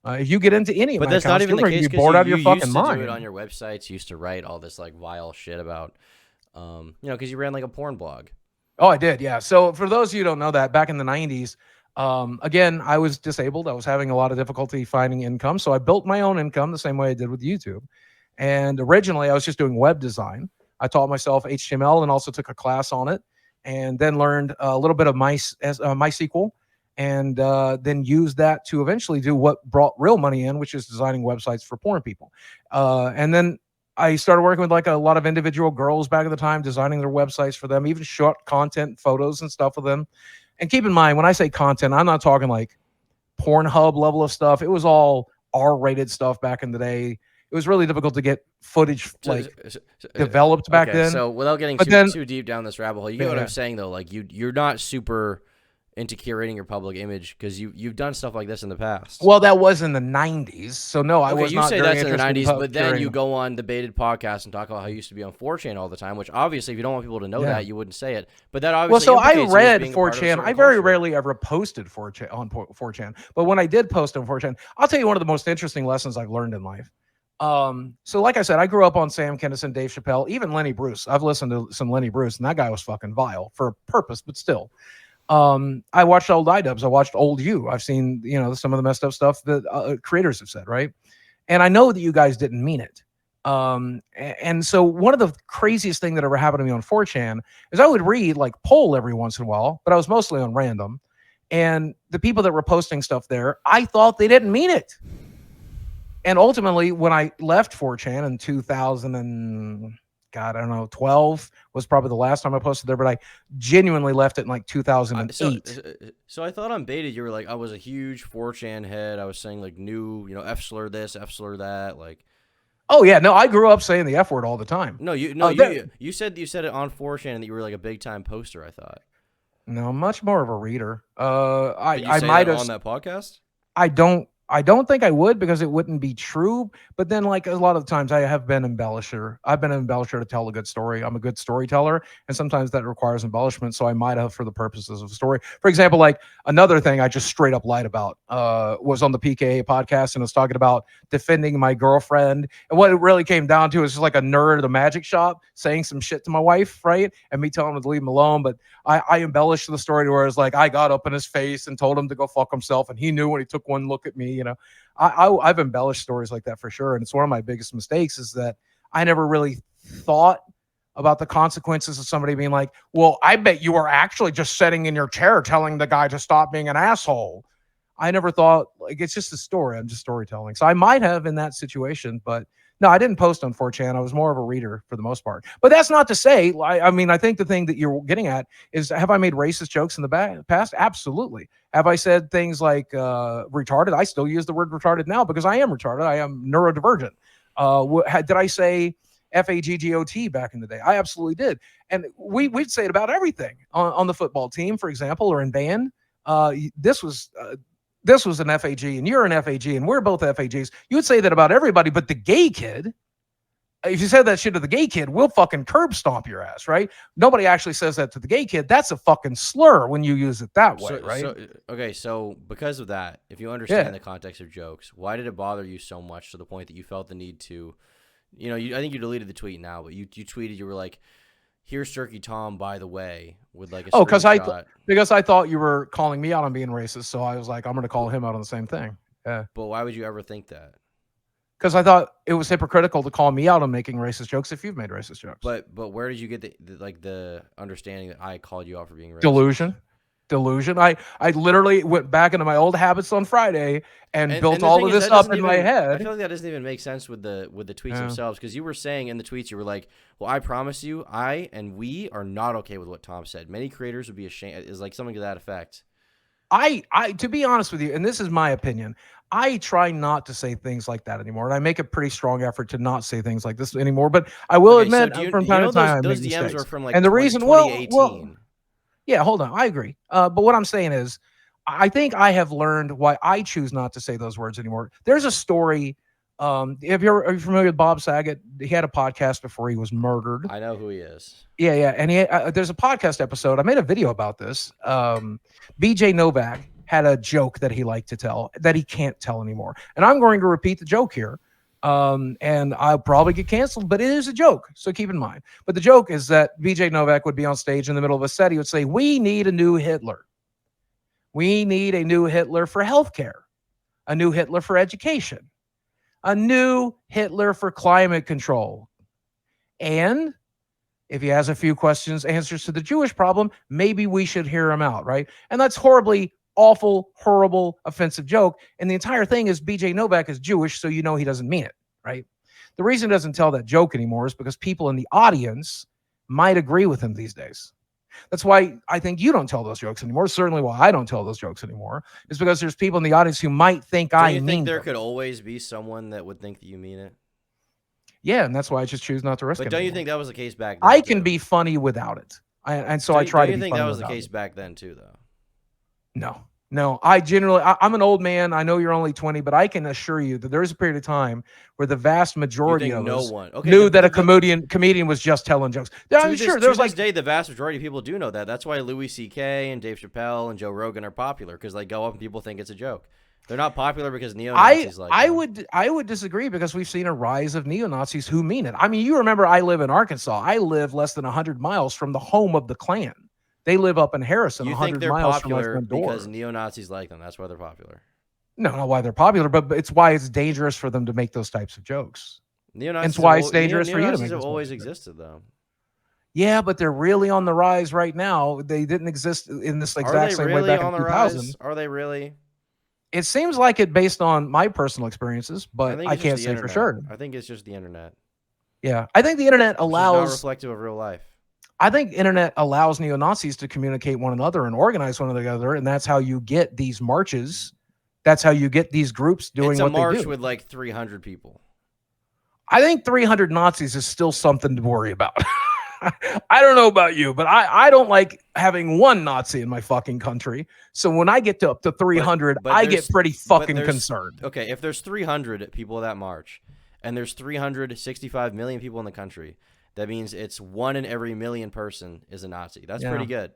If you get into any of But my that's not accounts, even you're the going case. to be bored out of your fucking used to mind. do it on your websites. You used to write all this like vile shit about, because you ran like a porn blog. Oh, I did. Yeah. So for those of you who don't know that, back in the 90s, again, I was disabled. I was having a lot of difficulty finding income. So I built my own income the same way I did with YouTube. And originally I was just doing web design. I taught myself HTML and also took a class on it, and then learned a little bit of MySQL, and then used that to eventually do what brought real money in, which is designing websites for porn people. And then I started working with like a lot of individual girls back at the time, designing their websites for them, even short content, photos and stuff with them. And keep in mind, when I say content, I'm not talking like Pornhub level of stuff. It was all R-rated stuff back in the day. It was really difficult to get footage developed back then. So without getting too deep down this rabbit hole, you get what I'm saying though. Like you're not super into curating your public image because you've done stuff like this in the past. Well, that was in the 90s. So no, I was not. You say very that's in the 90s, but then curing. you go on debated podcasts and talk about how you used to be on 4chan all the time, which obviously if you don't want people to know that, you wouldn't say it. But that obviously well, so I implicates you as read being a part of a 4chan. certain I very culture. rarely ever posted 4chan on 4chan. But when I did post on 4chan, I'll tell you one of the most interesting lessons I've learned in life. So like I said, I grew up on Sam Kinison, Dave Chappelle, even Lenny Bruce. I've listened to some Lenny Bruce, and that guy was fucking vile for a purpose, but still. I watched old iDubbbz. I watched old you. I've seen, some of the messed up stuff that creators have said, right? And I know that you guys didn't mean it. And so one of the craziest thing that ever happened to me on 4chan is I would read like poll every once in a while, but I was mostly on random. And the people that were posting stuff there, I thought they didn't mean it. And ultimately, when I left 4chan in 12 was probably the last time I posted there, but I genuinely left it in like 2008. So I thought on Baited you were like, I was a huge 4chan head. I was saying like new, F slur this, F slur that, like. Oh yeah, no, I grew up saying the F word all the time. You said it on 4chan and that you were like a big time poster. I thought. No, much more of a reader. I might have on that podcast. I don't think I would because it wouldn't be true. But then, like a lot of times, I have been embellisher. I've been an embellisher to tell a good story. I'm a good storyteller, and sometimes that requires embellishment. So I might have for the purposes of a story. For example, like another thing I just straight up lied about was on the PKA podcast, and I was talking about defending my girlfriend. And what it really came down to is just like a nerd at a magic shop saying some shit to my wife, right? And me telling him to leave him alone. But I embellished the story to where it's like I got up in his face and told him to go fuck himself, and he knew when he took one look at me. I've embellished stories like that for sure, and it's one of my biggest mistakes is that I never really thought about the consequences of somebody being like, well, I bet you were actually just sitting in your chair telling the guy to stop being an asshole. I never thought, like, it's just a story. I'm just storytelling. So I might have in that situation, but No, I didn't post on 4chan. I was more of a reader for the most part. But that's not to say, I mean, I think the thing that you're getting at is, have I made racist jokes in the past? Absolutely. Have I said things like retarded? I still use the word retarded now because I am retarded. I am neurodivergent. Did I say FAGGOT back in the day? I absolutely did. And we'd say it about everything on the football team, for example, or in band. This was an FAG and you're an FAG and we're both FAGs. You would say that about everybody, but the gay kid, if you said that shit to the gay kid, we'll fucking curb stomp your ass, right? Nobody actually says that to the gay kid. That's a fucking slur when you use it that way, right? So because of that, if you understand the context of jokes, why did it bother you so much to the point that you felt the need to, I think you deleted the tweet now, but you tweeted, you were like, here's Turkey Tom, by the way, with like a screenshot. Because I thought you were calling me out on being racist, so I was like, I'm going to call him out on the same thing. Yeah. But why would you ever think that? Because I thought it was hypocritical to call me out on making racist jokes if you've made racist jokes. But where did you get the understanding that I called you out for being racist? Delusion. I literally went back into my old habits on Friday and built all of this up in my head. I feel like that doesn't even make sense with the tweets themselves, because you were saying in the tweets, you were like, well, I promise you, I and we are not okay with what Tom said. Many creators would be ashamed, is like something to that effect. I to be honest with you, and this is my opinion, I try not to say things like that anymore, and I make a pretty strong effort to not say things like this anymore. But I will admit, from time to time, those DMs were from like and the reason, 2018. Yeah, hold on, I agree. But what I'm saying is, I think I have learned why I choose not to say those words anymore. There's a story. Are you familiar with Bob Saget? He had a podcast before he was murdered. I know who he is. Yeah, and there's a podcast episode. I made a video about this. BJ Novak had a joke that he liked to tell that he can't tell anymore, and I'm going to repeat the joke here. And I'll probably get canceled, but it is a joke, so keep in mind. But the joke is that BJ Novak would be on stage in the middle of a set. He would say, "We need a new Hitler. We need a new Hitler for healthcare, a new Hitler for education, a new Hitler for climate control. And if he has a few answers to the Jewish problem, maybe we should hear him out," right? And that's horribly awful, horrible, offensive joke. And the entire thing is BJ Novak is Jewish, so he doesn't mean it, right? The reason he doesn't tell that joke anymore is because people in the audience might agree with him these days. That's why I think you don't tell those jokes anymore. Certainly why I don't tell those jokes anymore is because there's people in the audience who might think I mean. Do you think there could always be someone that would think that you mean it? Yeah, and that's why I just choose not to risk it. But don't you think that was the case back then? I can be funny without it. I try to be funny. Do you think that was the case back then too, though? No. I'm an old man. I know you're only 20, but I can assure you that there was a period of time where the vast majority of us knew that a comedian was just telling jokes. I'm sure there was like the vast majority of people do know that. That's why Louis C.K. and Dave Chappelle and Joe Rogan are popular, because they go up and people think it's a joke. They're not popular because neo-Nazis I would disagree, because we've seen a rise of neo-Nazis who mean it. I mean, you remember I live in Arkansas. I live less than 100 miles from the home of the Klan. They live up in Harrison, 100 miles from my front door. Because neo-Nazis like them. That's why they're popular. No, not why they're popular, but it's why it's dangerous for them to make those types of jokes. Neo-Nazis, it's why it's dangerous for you to make. Neo-Nazis have always existed, though. Yeah, but they're really on the rise right now. They didn't exist in this exact same way back in 2000. Are they really? It seems like it based on my personal experiences, but I can't say for sure. I think it's just the internet. Yeah, I think the internet allows. It's not reflective of real life. I think internet allows neo-Nazis to communicate one another and organize one another, and that's how you get these marches. That's how you get these groups doing what they do. It's a march with like 300 people. I think 300 Nazis is still something to worry about. I don't know about you, but I don't like having one Nazi in my fucking country. So when I get to up to 300, I get pretty fucking concerned. Okay, if there's 300 people at that march, and there's 365 million people in the country, that means it's 1 in every million person is a Nazi. That's pretty good.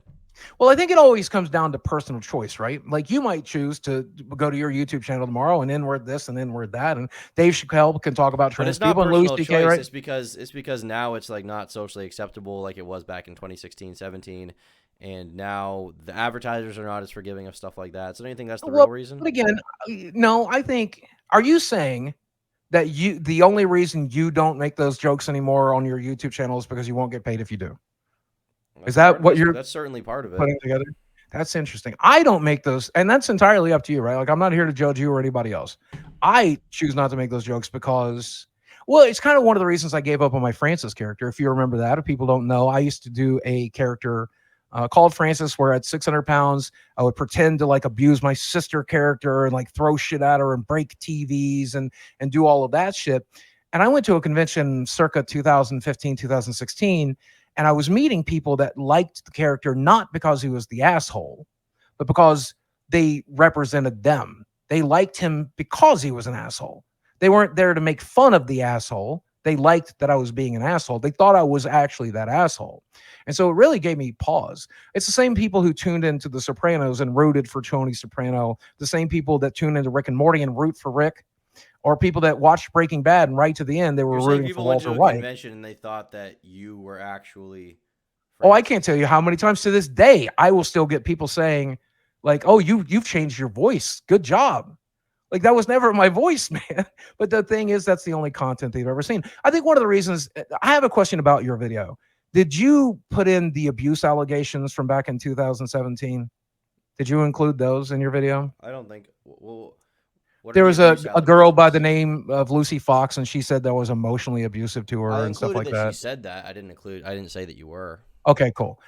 Well, I think it always comes down to personal choice, right? Like you might choose to go to your YouTube channel tomorrow and inward this and inward that, and Dave Chappelle can talk about trans people and Louis C.K. Right? It's because now it's like not socially acceptable like it was back in 2016, 17, and now the advertisers are not as forgiving of stuff like that. So don't you think that's the real reason? But again, no, I think. Are you saying that the only reason you don't make those jokes anymore on your YouTube channel is because you won't get paid if you do? Is that what you're? That's certainly part of it. Putting together. That's interesting. I don't make those, and that's entirely up to you, right? Like I'm not here to judge you or anybody else. I choose not to make those jokes because Well, it's kind of one of the reasons I gave up on my Francis character. If you remember that, if people don't know, I used to do a character called Francis, where at 600 pounds, I would pretend to like abuse my sister character and like throw shit at her and break TVs and do all of that shit. And I went to a convention circa 2015, 2016, and I was meeting people that liked the character not because he was the asshole, but because they represented them. They liked him because he was an asshole. They weren't there to make fun of the asshole. They liked that I was being an asshole. They thought I was actually that asshole. And so it really gave me pause. It's the same people who tuned into The Sopranos and rooted for Tony Soprano, the same people that tuned into Rick and Morty and root for Rick, or people that watched Breaking Bad and right to the end, they were You're saying rooting for people went Walter to a White. convention and they thought that you were actually Oh, I Francis. can't tell you how many times to this day I will still get people saying, like, "Oh, you've changed your voice. Good job." Like that was never my voice, man. But the thing is, that's the only content they've ever seen. I think one of the reasons I have a question about your video. Did you put in the abuse allegations from back in 2017? Did you include those in your video? I don't think. Well, what are There the was abuse a girl by the allegations? name of Lucy Fox, and she said that was emotionally abusive to I her and stuff included like that she that. said that. I didn't include. I didn't say that you were. Okay, cool.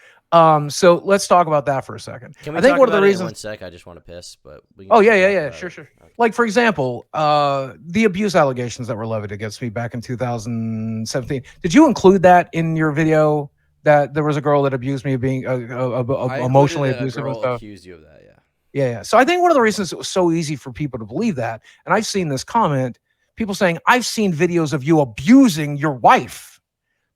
So let's talk about that for a second. Can we I think talk one of the about it in reasons. 1 sec? I just want to piss, but we Oh yeah, can yeah, talk yeah, about sure, it. sure. Okay. Like for example, the abuse allegations that were levied against me back in 2017. Did you include that in your video? That there was a girl that abused me, being I included emotionally that a abusive and girl stuff. accused you of that. Yeah. Yeah, yeah. So I think one of the reasons it was so easy for people to believe that, and I've seen this comment, people saying, "I've seen videos of you abusing your wife,"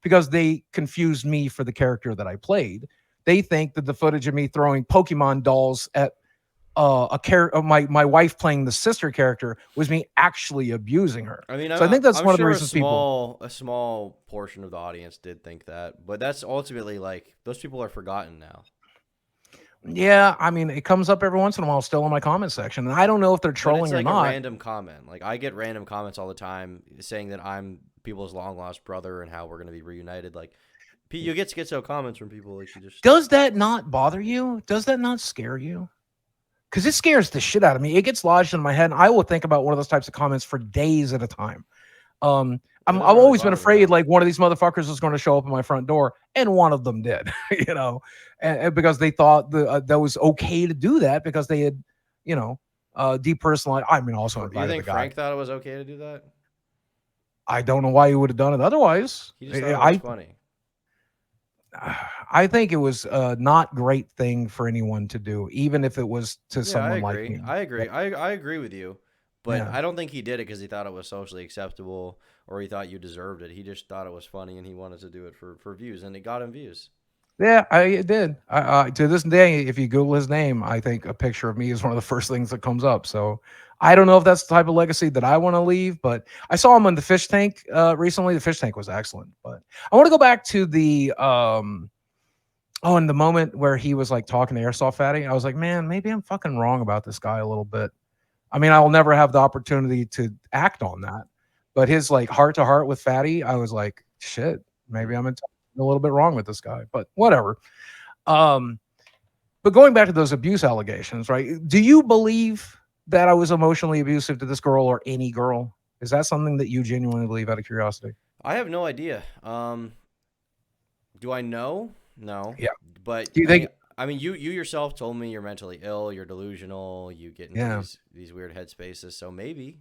because they confused me for the character that I played. They think that the footage of me throwing Pokemon dolls at a character, my wife playing the sister character, was me actually abusing her. I mean, So I think that's I'm one of the sure reasons people. a small portion of the audience did think that, but that's ultimately like those people are forgotten now. Yeah, I mean, it comes up every once in a while, still in my comment section, and I don't know if they're But it's trolling or like a not. random comment. Like I get random comments all the time saying that I'm people's long lost brother and how we're gonna be reunited. Like you get schizo comments from people like you just. Does that not bother you? Does that not scare you? Because it scares the shit out of me. It gets lodged in my head, and I will think about one of those types of comments for days at a time. Um, It I've doesn't really always been bother me afraid though. like one of these motherfuckers was going to show up at my front door, and one of them did, you know, and because they thought that was okay to do that because they had, you know, depersonalized. I mean, also You invited the think guy. Frank thought it was okay to do that? I don't know why he would have done it otherwise. He just thought it was I funny. I think it was a not great thing for anyone to do, even if it was to Yeah, I someone like agree. me. I agree. I agree with you. But Yeah. I don't think he did it because he thought it was socially acceptable or he thought you deserved it. He just thought it was funny and he wanted to do it for views and it got him views. Yeah, I did. To this day, if you Google his name, I think a picture of me is one of the first things that comes up. So I don't know if that's the type of legacy that I want to leave, but I saw him on the fish tank recently. The fish tank was excellent. But I want to go back to the in the moment where he was like talking to Airsoft Fatty. I was like, man, maybe I'm fucking wrong about this guy a little bit. I mean, I will never have the opportunity to act on that. But his like heart to heart with Fatty, I was like, shit, maybe I'm a little bit wrong with this guy, but whatever. Um, but going back to those abuse allegations, right? Do you believe that I was emotionally abusive to this girl or any girl? Is that something that you genuinely believe out of curiosity? I have no idea. Do I know? No. Yeah. But Do you think? I mean you yourself told me you're mentally ill, you're delusional, you get into Yeah. these weird headspaces, so maybe.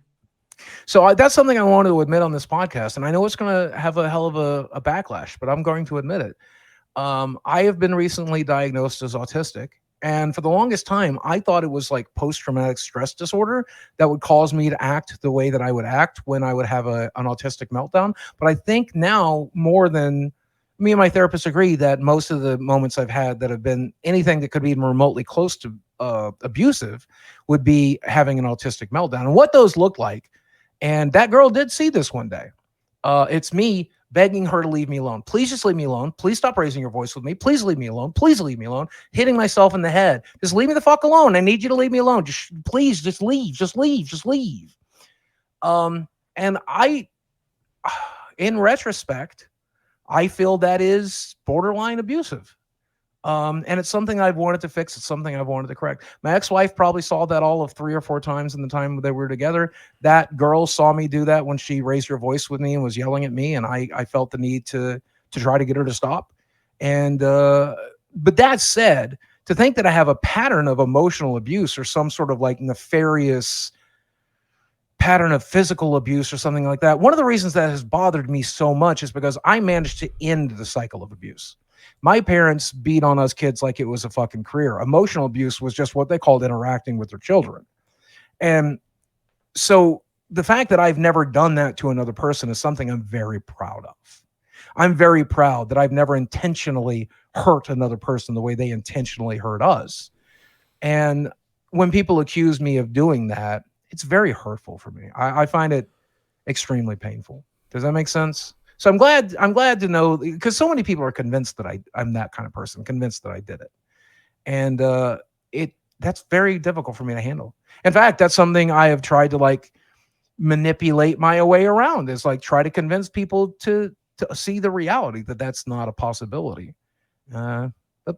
So that's something I want to admit on this podcast, and I know it's going to have a hell of a backlash, but I'm going to admit it. I have been recently diagnosed as autistic. And for the longest time, I thought it was like post traumatic stress disorder that would cause me to act the way that I would act when I would have an autistic meltdown. But I think now, more than me and my therapist agree, that most of the moments I've had that have been anything that could be even remotely close to abusive would be having an autistic meltdown. And what those look like. And that girl did see this one day. It's me begging her to leave me alone. Please just leave me alone. Please stop raising your voice with me. Please leave me alone. Please leave me alone. Hitting myself in the head. Just leave me the fuck alone. I need you to leave me alone. Just please, just leave. Just leave. Just leave. And I, in retrospect, I feel that is borderline abusive. And it's something I've wanted to fix. It's something I've wanted to correct. My ex-wife probably saw that all of 3 or 4 times in the time that we were together. That girl saw me do that when she raised her voice with me and was yelling at me, and I felt the need to try to get her to stop. And but that said, to think that I have a pattern of emotional abuse or some sort of like nefarious pattern of physical abuse or something like that. One of the reasons that has bothered me so much is because I managed to end the cycle of abuse. My parents beat on us kids like it was a fucking career. Emotional abuse was just what they called interacting with their children. And so the fact that I've never done that to another person is something I'm very proud of. I'm very proud that I've never intentionally hurt another person the way they intentionally hurt us. And when people accuse me of doing that, it's very hurtful for me. I find it extremely painful. Does that make sense? So I'm glad to know, because so many people are convinced that I'm that kind of person, convinced that I did it. And that's very difficult for me to handle. In fact, that's something I have tried to like manipulate my way around, is like try to convince people to see the reality that that's not a possibility. But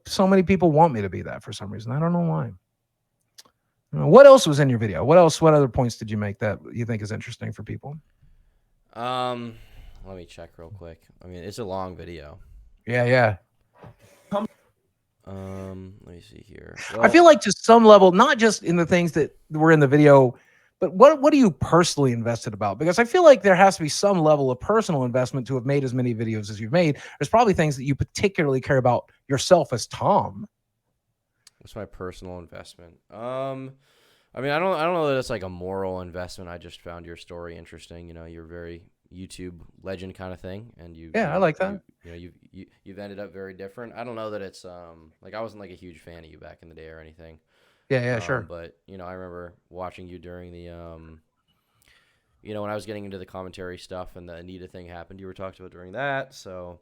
so many people want me to be that for some reason. I don't know why. What else was in your video? What other points did you make that you think is interesting for people? Let me check real quick. I mean, it's a long video. Yeah. Let me see here. Well, I feel like to some level, not just in the things that were in the video, but what are you personally invested about? Because I feel like there has to be some level of personal investment to have made as many videos as you've made. There's probably things that you particularly care about yourself as Tom. What's my personal investment? I mean, I don't know that it's like a moral investment. I just found your story interesting. You know, you're very YouTube legend kind of thing, and I like that. You've ended up very different. I don't know that it's like I wasn't like a huge fan of you back in the day or anything. Yeah, sure. But I remember watching you during the when I was getting into the commentary stuff and the Anita thing happened. You were talked about during that, so.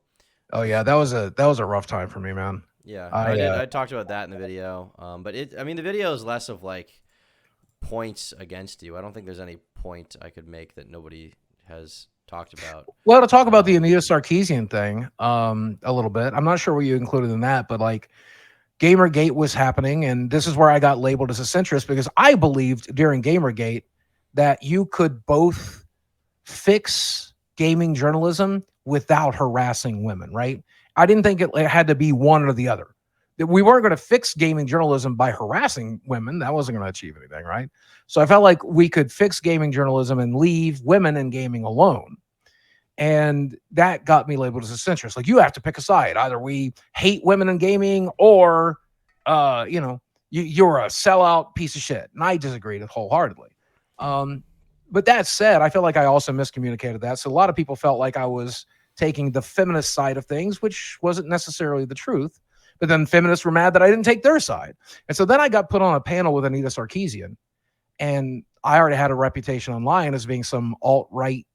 Oh yeah, that was a rough time for me, man. Yeah, I talked about that in the video. But the video is less of like points against you. I don't think there's any point I could make that nobody has talked about. Well, to talk about the Anita Sarkeesian thing, a little bit. I'm not sure what you included in that, but like Gamergate was happening, and this is where I got labeled as a centrist, because I believed during Gamergate that you could both fix gaming journalism without harassing women, right? I didn't think it had to be one or the other. That we weren't going to fix gaming journalism by harassing women. That wasn't going to achieve anything, right? So I felt like we could fix gaming journalism and leave women in gaming alone. And that got me labeled as a centrist. Like, you have to pick a side. Either we hate women in gaming, or, you're a sellout piece of shit. And I disagreed wholeheartedly. But that said, I feel like I also miscommunicated that. So a lot of people felt like I was taking the feminist side of things, which wasn't necessarily the truth. But then feminists were mad that I didn't take their side. And so then I got put on a panel with Anita Sarkeesian. And I already had a reputation online as being some alt-right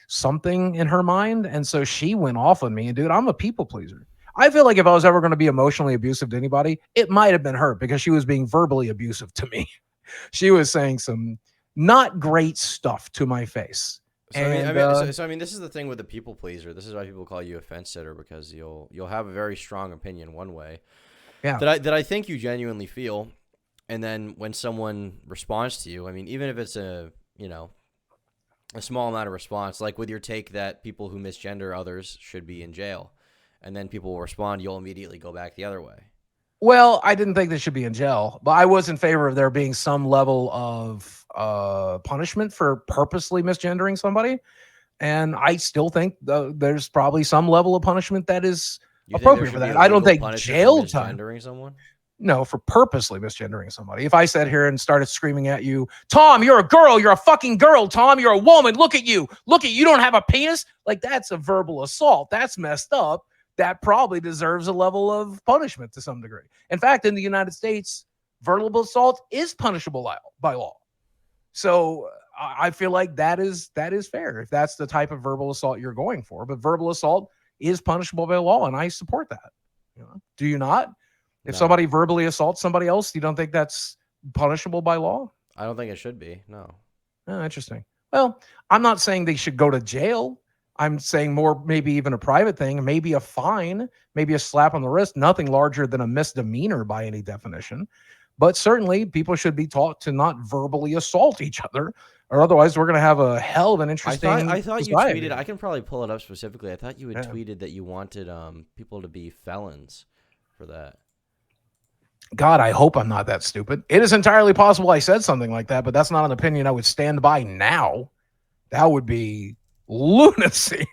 something in her mind. And so she went off on me. And dude, I'm a people pleaser. I feel like if I was ever going to be emotionally abusive to anybody, it might have been her, because she was being verbally abusive to me. She was saying some not great stuff to my face. So I mean, this is the thing with the people pleaser. This is why people call you a fence sitter, because you'll have a very strong opinion one way, that I think you genuinely feel, and then when someone responds to you, I mean, even if it's a small amount of response, like with your take that people who misgender others should be in jail, and then people will respond, you'll immediately go back the other way. Well, I didn't think they should be in jail, but I was in favor of there being some level of punishment for purposely misgendering somebody. And I still think there's probably some level of punishment that is appropriate for that. I don't think jail time. Misgendering someone? No, for purposely misgendering somebody. If I sat here and started screaming at you, Tom, you're a girl, you're a fucking girl, Tom, you're a woman, look at you, you don't have a penis. Like, that's a verbal assault. That's messed up. That probably deserves a level of punishment to some degree. In fact, in the United States, verbal assault is punishable by law. So I feel like that is fair if that's the type of verbal assault you're going for. But verbal assault is punishable by law, and I support that. Do you not? If somebody verbally assaults somebody else, you don't think that's punishable by law? I don't think it should be. No. Oh, interesting. Well, I'm not saying they should go to jail. I'm saying more, maybe even a private thing, maybe a fine, maybe a slap on the wrist, nothing larger than a misdemeanor by any definition. But certainly people should be taught to not verbally assault each other, or otherwise we're going to have a hell of an interesting I thought you society. tweeted. I can probably pull it up specifically. I thought you had Yeah. tweeted that you wanted people to be felons for that. God, I hope I'm not that stupid. It is entirely possible I said something like that, but that's not an opinion I would stand by now. That would be lunacy.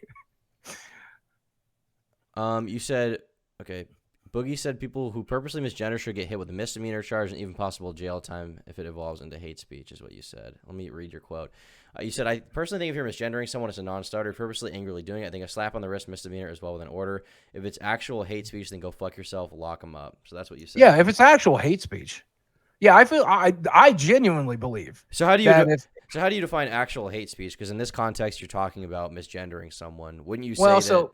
You said, okay, Boogie said people who purposely misgender should get hit with a misdemeanor charge and even possible jail time if it evolves into hate speech, is what you said. Let me read your quote. You said, I personally think if you're misgendering someone, it's a non-starter. Purposely angrily doing it, I think a slap on the wrist misdemeanor is well within order. If it's actual hate speech, then go fuck yourself, lock them up. So that's what you said. Yeah, if it's actual hate speech. Yeah, I genuinely believe. So how do you that so how do you define actual hate speech? Because in this context, you're talking about misgendering someone. Wouldn't you say well, that? so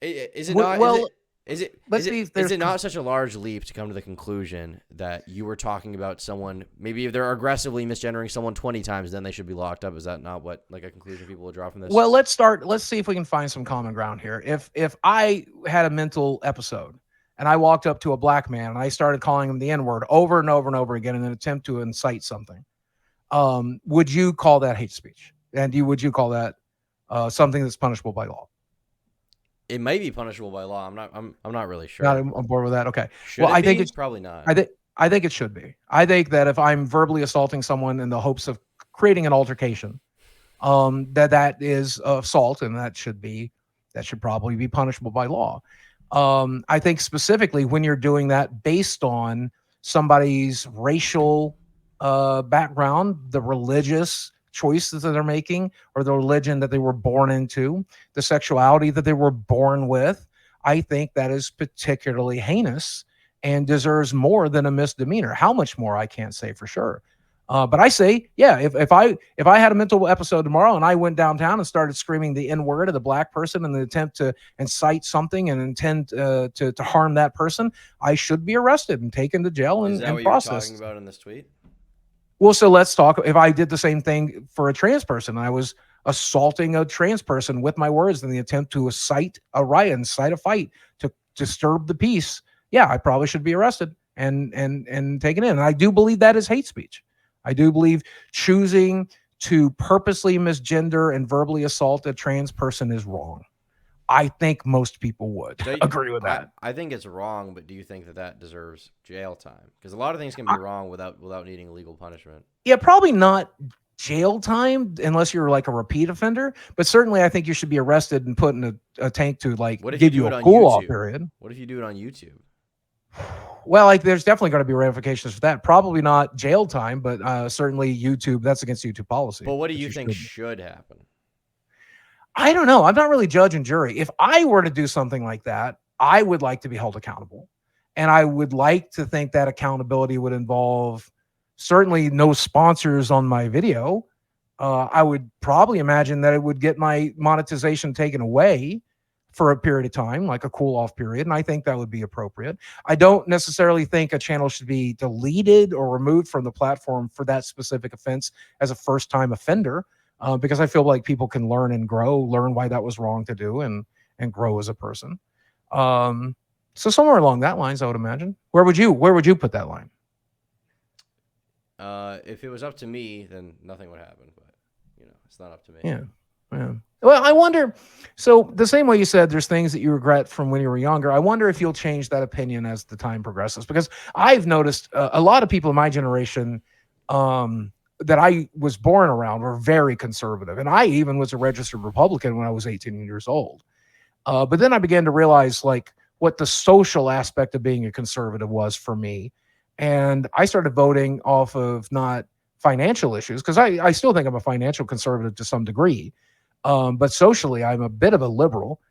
Is it not? well, is let's it, see is if there's it not such a large leap to come to the conclusion that you were talking about someone? Maybe if they're aggressively misgendering someone 20 times, then they should be locked up. Is that not what like a conclusion people will draw from this? Well, let's see if we can find some common ground here. If I had a mental episode and I walked up to a black man and I started calling him the N-word over and over and over again in an attempt to incite something, would you call that hate speech? And would you call that something that's punishable by law? It may be punishable by law. I'm not really sure. Not on board with that. Okay. Should well, it I think be? it's Probably not. I think it should be. I think that if I'm verbally assaulting someone in the hopes of creating an altercation, that is assault, and that should probably be punishable by law. I think specifically when you're doing that based on somebody's racial background, the religious choices that they're making, or the religion that they were born into, the sexuality that they were born with, I think that is particularly heinous and deserves more than a misdemeanor. How much more, I can't say for sure. But I say, yeah, if I had a mental episode tomorrow and I went downtown and started screaming the N-word at a black person in the attempt to incite something and intend to harm that person, I should be arrested and taken to jail and processed. Is that what you were talking about in this tweet? Well, so let's talk. If I did the same thing for a trans person, I was assaulting a trans person with my words in the attempt to incite a riot, incite a fight, to disturb the peace. Yeah, I probably should be arrested and taken in. And I do believe that is hate speech. I do believe choosing to purposely misgender and verbally assault a trans person is wrong. I think most people would agree with that. I think it's wrong, but do you think that deserves jail time? Because a lot of things can be wrong without needing legal punishment. Yeah, probably not jail time unless you're like a repeat offender. But certainly, I think you should be arrested and put in a tank to give you a cool off period. What if you do it on YouTube? Well, there's definitely going to be ramifications for that. Probably not jail time, but certainly YouTube. That's against YouTube policy. But what do you think should happen? I don't know. I'm not really judge and jury. If I were to do something like that, I would like to be held accountable. And I would like to think that accountability would involve certainly no sponsors on my video. I would probably imagine that it would get my monetization taken away for a period of time, like a cool off period. And I think that would be appropriate. I don't necessarily think a channel should be deleted or removed from the platform for that specific offense as a first-time offender. Because I feel like people can learn and grow, learn why that was wrong to do, and grow as a person. So somewhere along that lines, I would imagine. Where would you put that line? If it was up to me, then nothing would happen. But it's not up to me. Yeah. Well, I wonder. So the same way you said, there's things that you regret from when you were younger. I wonder if you'll change that opinion as the time progresses, because I've noticed a lot of people in my generation. That I was born around were very conservative. And I even was a registered Republican when I was 18 years old. But then I began to realize what the social aspect of being a conservative was for me. And I started voting off of not financial issues, because I still think I'm a financial conservative to some degree. But socially, I'm a bit of a liberal,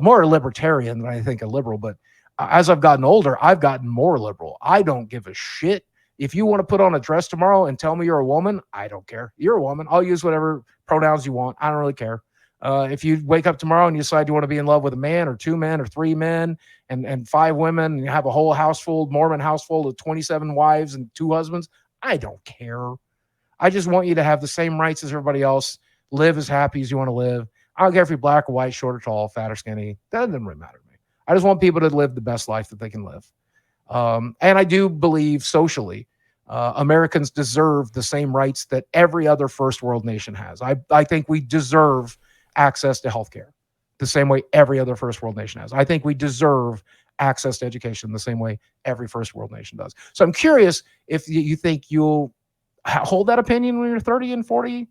more a libertarian than I think a liberal. But as I've gotten older, I've gotten more liberal. I don't give a shit. If you want to put on a dress tomorrow and tell me you're a woman, I don't care. You're a woman. I'll use whatever pronouns you want. I don't really care. If you wake up tomorrow and you decide you want to be in love with a man or two men or three men and five women, and you have a whole house full, Mormon house full of 27 wives and two husbands, I don't care. I just want you to have the same rights as everybody else. Live as happy as you want to live. I don't care if you're black or white, short or tall, fat or skinny. That doesn't really matter to me. I just want people to live the best life that they can live. And I do believe socially, Americans deserve the same rights that every other first world nation has. I think we deserve access to healthcare the same way every other first world nation has. I think we deserve access to education the same way every first world nation does. So I'm curious if you think you'll hold that opinion when you're 30 and 40,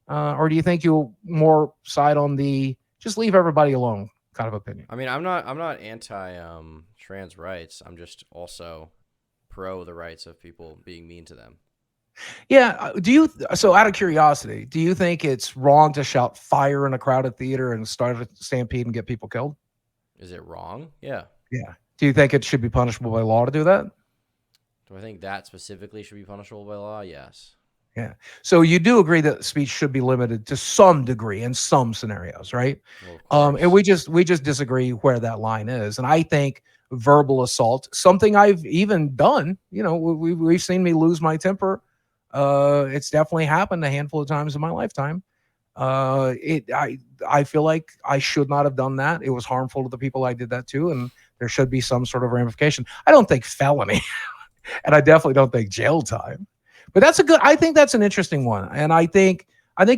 or do you think you'll more side on the just leave everybody alone kind of opinion? I mean, I'm not anti trans rights. I'm just also pro the rights of people being mean to them. Yeah. Do you, so out of curiosity, do you think it's wrong to shout fire in a crowded theater and start a stampede and get people killed? Is it wrong? Yeah. Yeah. Do you think it should be punishable by law to do that? Do I think that specifically should be punishable by law? Yes. Yeah. So you do agree that speech should be limited to some degree in some scenarios, right? Well, of And course. we just disagree where that line is. And I think verbal assault, something I've even done, you know, we've seen me lose my temper. It's definitely happened a handful of times in my lifetime. I feel like I should not have done that. It was harmful to the people I did that to, and there should be some sort of ramification. I don't think felony, and I definitely don't think jail time. But that's a good. I think that's an interesting one, and I think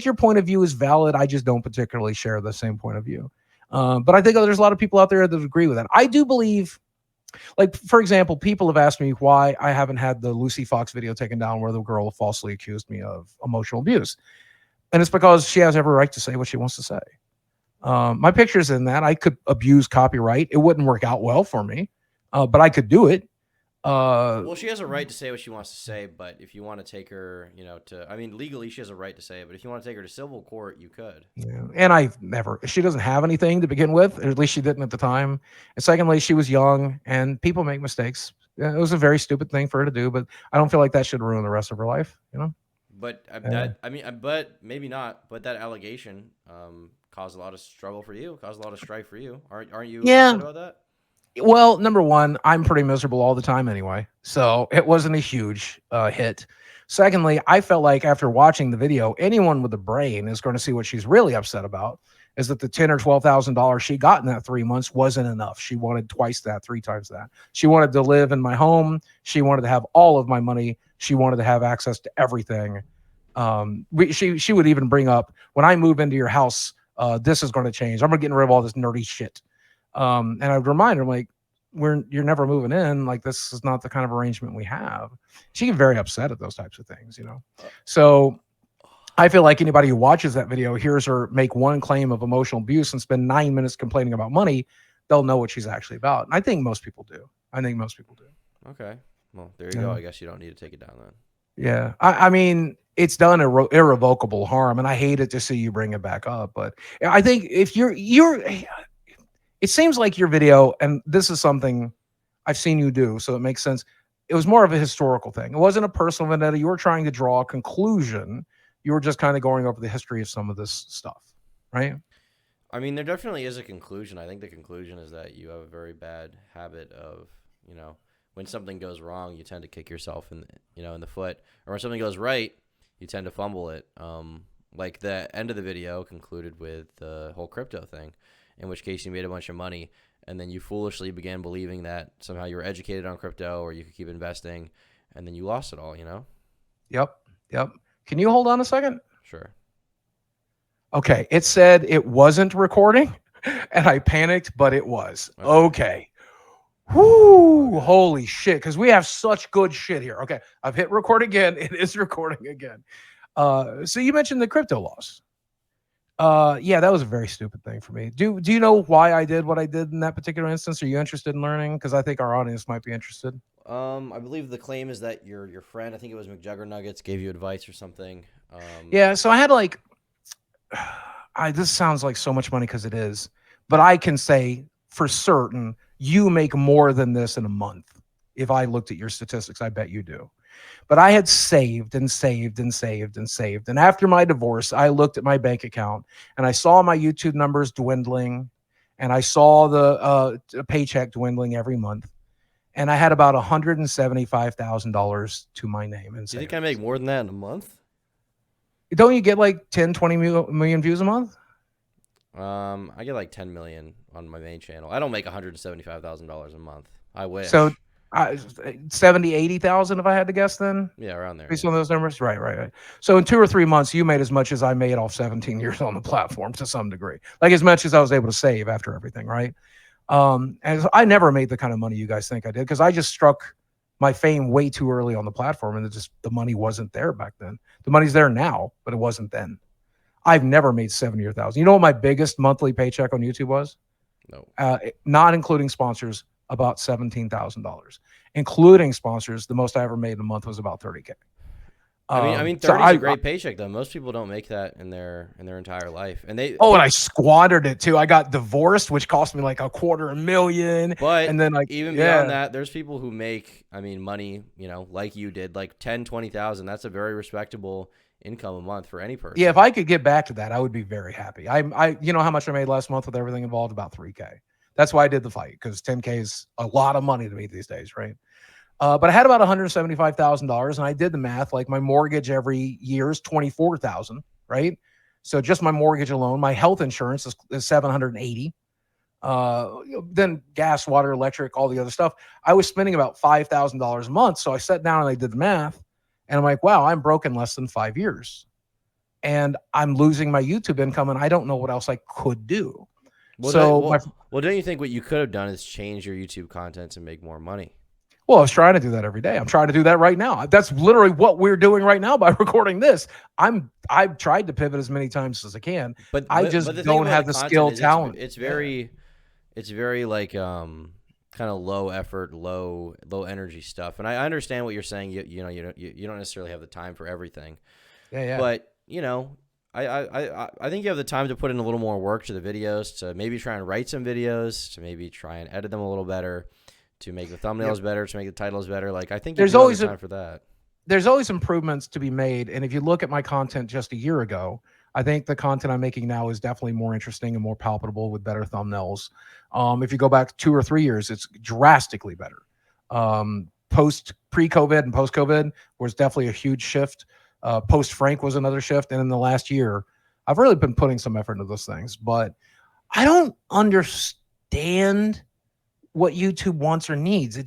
your point of view is valid. I just don't particularly share the same point of view. But I think there's a lot of people out there that agree with that. I do believe, like for example, people have asked me why I haven't had the Lucy Fox video taken down where the girl falsely accused me of emotional abuse, and it's because she has every right to say what she wants to say. My picture's in that. I could abuse copyright. It wouldn't work out well for me, but I could do it. Well, she has a right to say what she wants to say, but if you want to take her, I mean, legally she has a right to say it, but if you want to take her to civil court, you could. Yeah. And she doesn't have anything to begin with, or at least she didn't at the time. And secondly, she was young and people make mistakes. Yeah, it was a very stupid thing for her to do, but I don't feel like that should ruin the rest of her life, you know? But Yeah. but maybe not. But that allegation caused a lot of struggle for you, caused a lot of strife for you. Aren't you Yeah. upset about that? Well, number one, I'm pretty miserable all the time anyway. So it wasn't a huge hit. Secondly, I felt like after watching the video, anyone with a brain is going to see what she's really upset about is that the $10,000 or $12,000 she got in that 3 months wasn't enough. She wanted twice that, three times that. She wanted to live in my home. She wanted to have all of my money. She wanted to have access to everything. She would even bring up, when I move into your house, this is going to change. I'm going to get rid of all this nerdy shit. And I would remind her, like, you're never moving in. Like, this is not the kind of arrangement we have. She get very upset at those types of things, you know? So I feel like anybody who watches that video hears her make one claim of emotional abuse and spend 9 minutes complaining about money, they'll know what she's actually about. And I think most people do. Okay. Well, there you go. I guess you don't need to take it down then. Yeah. I mean, it's done irrevocable harm, and I hate it to see you bring it back up. But I think if it seems like your video, and this is something I've seen you do, so it makes sense. It was more of a historical thing. It wasn't a personal vendetta. You were trying to draw a conclusion. You were just kind of going over the history of some of this stuff, right? I mean, there definitely is a conclusion. I think the conclusion is that you have a very bad habit of, when something goes wrong, you tend to kick yourself in the foot, or when something goes right, you tend to fumble it. Like the end of the video concluded with the whole crypto thing, in which case you made a bunch of money, and then you foolishly began believing that somehow you were educated on crypto or you could keep investing, and then you lost it all, Yep. Can you hold on a second? Sure. Okay. It said it wasn't recording, and I panicked, but it was. Okay. Whoo! Okay. Holy shit! Because we have such good shit here. Okay, I've hit record again. It is recording again. So you mentioned the crypto loss. Yeah, that was a very stupid thing for me. Do you know why I did what I did in that particular instance? Are you interested in learning? Because I think our audience might be interested. I believe the claim is that your friend, I think it was McJuggernuggets, gave you advice or something. Yeah, so I had like, this sounds like so much money because it is, but I can say for certain you make more than this in a month. If I looked at your statistics, I bet you do. But I had saved and saved and saved and saved. And after my divorce, I looked at my bank account and I saw my YouTube numbers dwindling, and I saw the paycheck dwindling every month. And I had about $175,000 to my name. And do you think I make more than that in a month? Don't you get like 10, 20 million views a month? I get like 10 million on my main channel. I don't make $175,000 a month. I So wish. 70, 80,000 if I had to guess then? Yeah, around there. Based Yeah. on those numbers? Right. So in 2 or 3 months, you made as much as I made off 17 years on the platform to some degree. Like as much as I was able to save after everything, right? And so I never made the kind of money you guys think I did because I just struck my fame way too early on the platform and the money wasn't there back then. The money's there now, but it wasn't then. I've never made 70 or 1,000. You know what my biggest monthly paycheck on YouTube was? No. Not including sponsors, about $17,000. Including sponsors, the most I ever made in a month was about 30K. I mean, 30 is a great paycheck though. Most people don't make that in their entire life, and they. Oh, and I squandered it too. I got divorced, which cost me like $250,000. But and then like even beyond that, there's people who make, I mean, money, you know, like you did, like 10, 20,000. That's a very respectable income a month for any person. Yeah, if I could get back to that, I would be very happy. You know how much I made last month with everything involved? About 3K. That's why I did the fight, because 10K is a lot of money to me these days, right? But I had about $175,000, and I did the math. Like my mortgage every year is $24,000, right? So just my mortgage alone, my health insurance is $780. Then gas, water, electric, all the other stuff. I was spending about $5,000 a month. So I sat down and I did the math, and I'm like, wow, I'm broke in less than 5 years, and I'm losing my YouTube income, and I don't know what else I could do. Well, don't you think what you could have done is change your YouTube content to make more money? Well, I was trying to do that every day. I'm trying to do that right now. That's literally what we're doing right now by recording this. I've tried to pivot as many times as I can, but I just don't have the skill, talent. It's very like kind of low effort, low energy stuff. And I understand what you're saying. You don't necessarily have the time for everything. Yeah. But you know, I think you have the time to put in a little more work to the videos, to maybe try and write some videos, to maybe try and edit them a little better, to make the thumbnails better, to make the titles better. Like, I think there's always time for that. There's always improvements to be made. And if you look at my content just a year ago, I think the content I'm making now is definitely more interesting and more palpable with better thumbnails. If you go back 2 or 3 years, it's drastically better. Pre-COVID and post-COVID was definitely a huge shift. Post-Frank was another shift. And in the last year, I've really been putting some effort into those things. But I don't understand what YouTube wants or needs.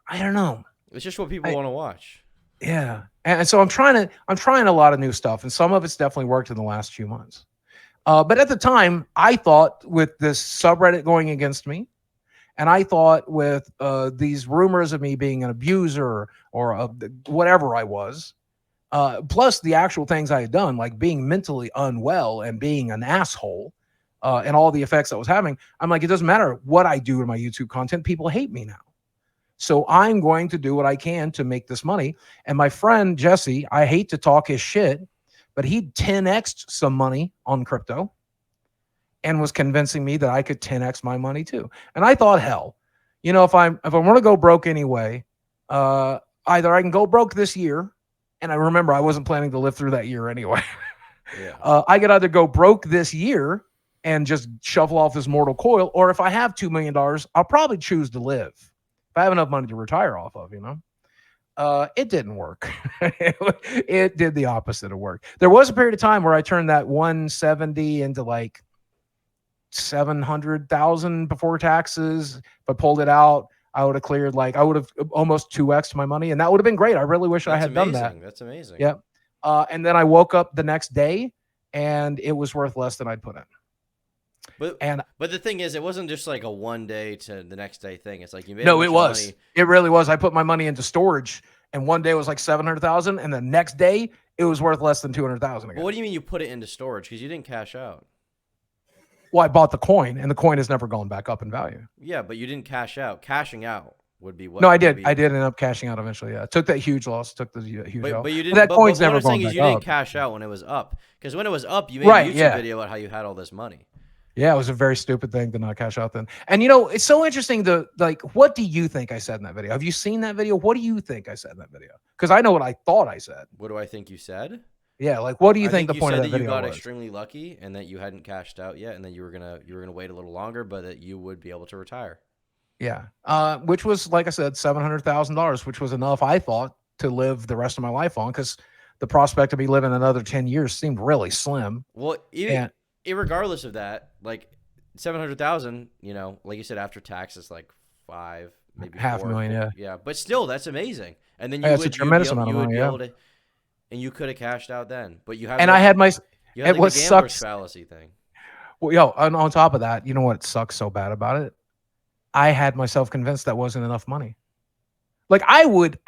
I don't know. It's just what people want to watch. Yeah. And so I'm trying a lot of new stuff, and some of it's definitely worked in the last few months. But at the time, I thought with this subreddit going against me, and I thought with these rumors of me being an abuser or whatever I was, plus the actual things I had done, like being mentally unwell and being an asshole, and all the effects that was having, I'm like, it doesn't matter what I do in my YouTube content. People hate me now. So I'm going to do what I can to make this money. And my friend, Jesse, I hate to talk his shit, but he 10x'd some money on crypto and was convincing me that I could 10x my money too. And I thought, hell, you know, if I want to go broke anyway, either I can go broke this year. And I remember I wasn't planning to live through that year anyway. Yeah. I could either go broke this year and just shuffle off this mortal coil, or if I have $2 million, I'll probably choose to live. If I have enough money to retire off of, you know. It didn't work. It did the opposite of work. There was a period of time where I turned that 170 into like 700,000 before taxes. If I pulled it out, I would have cleared, like, I would have almost 2x my money, and that would have been great. I really wish I had done that. That's amazing. Yep. And then I woke up the next day and it was worth less than I'd put in. But the thing is, it wasn't just like a one day to the next day thing. It's like you made it was. Money. It really was. I put my money into storage, and one day it was like 700,000, and the next day it was worth less than 200,000 again. Well, what do you mean you put it into storage? Because you didn't cash out. Well, I bought the coin, and the coin has never gone back up in value. Yeah, but you didn't cash out. Cashing out would be what? No, I did. I did end up cashing out eventually. Yeah, I took that huge loss. Took the huge loss. But you didn't. That coin's never gone back up. You didn't cash out when it was up. Because when it was up, you made a YouTube video about how you had all this money. Yeah, it was a very stupid thing to not cash out then. And, you know, it's so interesting to, like, what do you think I said in that video? Have you seen that video? What do you think I said in that video? Because I know what I thought I said. What do I think you said? Yeah, like, what do you think the point of that video was? You got extremely lucky and that you hadn't cashed out yet, and that you were gonna wait a little longer, but that you would be able to retire. Yeah, which was, like I said, $700,000, which was enough, I thought, to live the rest of my life on, because the prospect of me living another 10 years seemed really slim. Well, regardless of that, like 700,000. You know, like you said, after tax is like 5, maybe half a 4. million. Yeah, Yeah, but still, that's amazing. And then that's a tremendous amount of you would money. be Yeah, able to, and you could have cashed out then. But you have and I had my. you had It like the was gambler's sucks. fallacy thing. Well, yo, on top of that, you know what sucks so bad about it? I had myself convinced that wasn't enough money. Like I would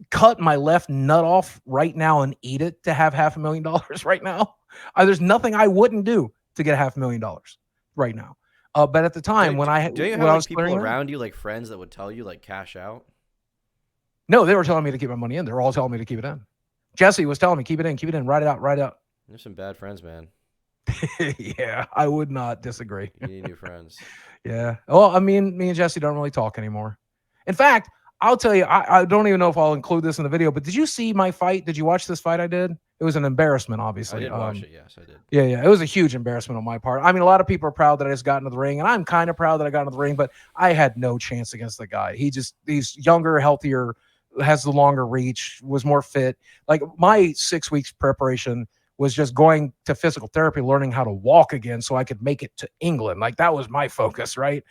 cut my left nut off right now and eat it to have $500,000 right now. There's nothing I wouldn't do to get $500,000 right now. But at the time Do you when have I like was people clearing that, around you, like friends that would tell you like cash out? no, they were telling me to keep my money in. They were all telling me to keep it in. Jesse was telling me keep it in, write it out, write it out. There's some bad friends, man. Yeah, I would not disagree. You need new friends. Yeah. Well, I mean, me and Jesse don't really talk anymore. In fact, I'll tell you, I don't even know if I'll include this in the video, but did you see my fight? Did you watch this fight I did? It was an embarrassment, I obviously. did watch it. Yes, I did. Yeah. It was a huge embarrassment on my part. I mean, a lot of people are proud that I just got into the ring, and I'm kind of proud that I got into the ring, but I had no chance against the guy. He's younger, healthier, has the longer reach, was more fit. Like my 6 weeks preparation was just going to physical therapy, learning how to walk again so I could make it to England. Like that was my focus, right?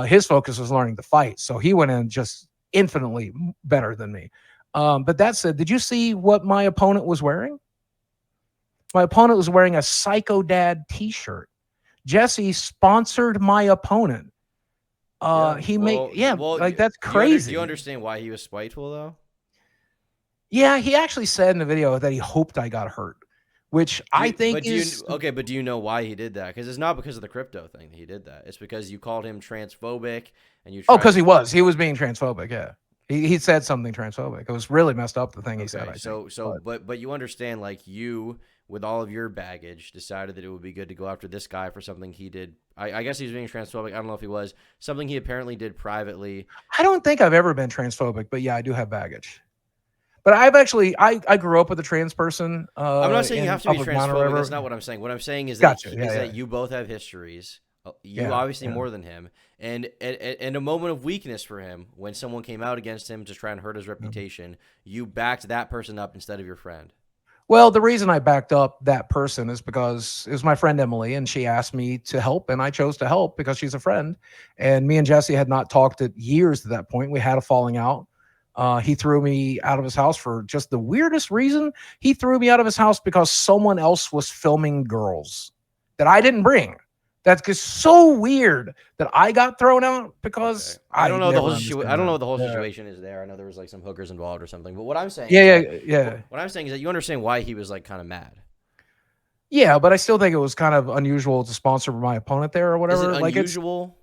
His focus was learning to fight. So he went in just infinitely better than me. But that said, did you see what my opponent was wearing? My opponent was wearing a Psycho Dad t-shirt. Jesse sponsored my opponent. Like that's crazy. Do you understand why he was spiteful though? Yeah, he actually said in the video that he hoped I got hurt, which I think is okay. But do you know why he did that? Because it's not because of the crypto thing that he did that. It's because you called him transphobic and you. Because he was being transphobic. Yeah, he said something transphobic. It was really messed up the thing he said. I think. But you understand, like you with all of your baggage decided that it would be good to go after this guy for something he did. I guess he was being transphobic. I don't know if he was something he apparently did privately. I don't think I've ever been transphobic, but yeah, I do have baggage. But I've actually, I grew up with a trans person. I'm not saying you have to be transphobic. That's not what I'm saying. What I'm saying is that you both have histories. You obviously more than him, and a moment of weakness for him when someone came out against him to try and hurt his reputation. You backed that person up instead of your friend. Well, the reason I backed up that person is because it was my friend Emily, and she asked me to help, and I chose to help because she's a friend. And me and Jesse had not talked at years at that point. We had a falling out. He threw me out of his house for just the weirdest reason. He threw me out of his house because someone else was filming girls that I didn't bring. That's just so weird that I got thrown out because I don't know the whole I don't know what the whole situation is there. I know there was like some hookers involved or something. But what I'm saying, what I'm saying is that you understand why he was like kind of mad. Yeah, but I still think it was kind of unusual to sponsor my opponent there or whatever. Is it unusual?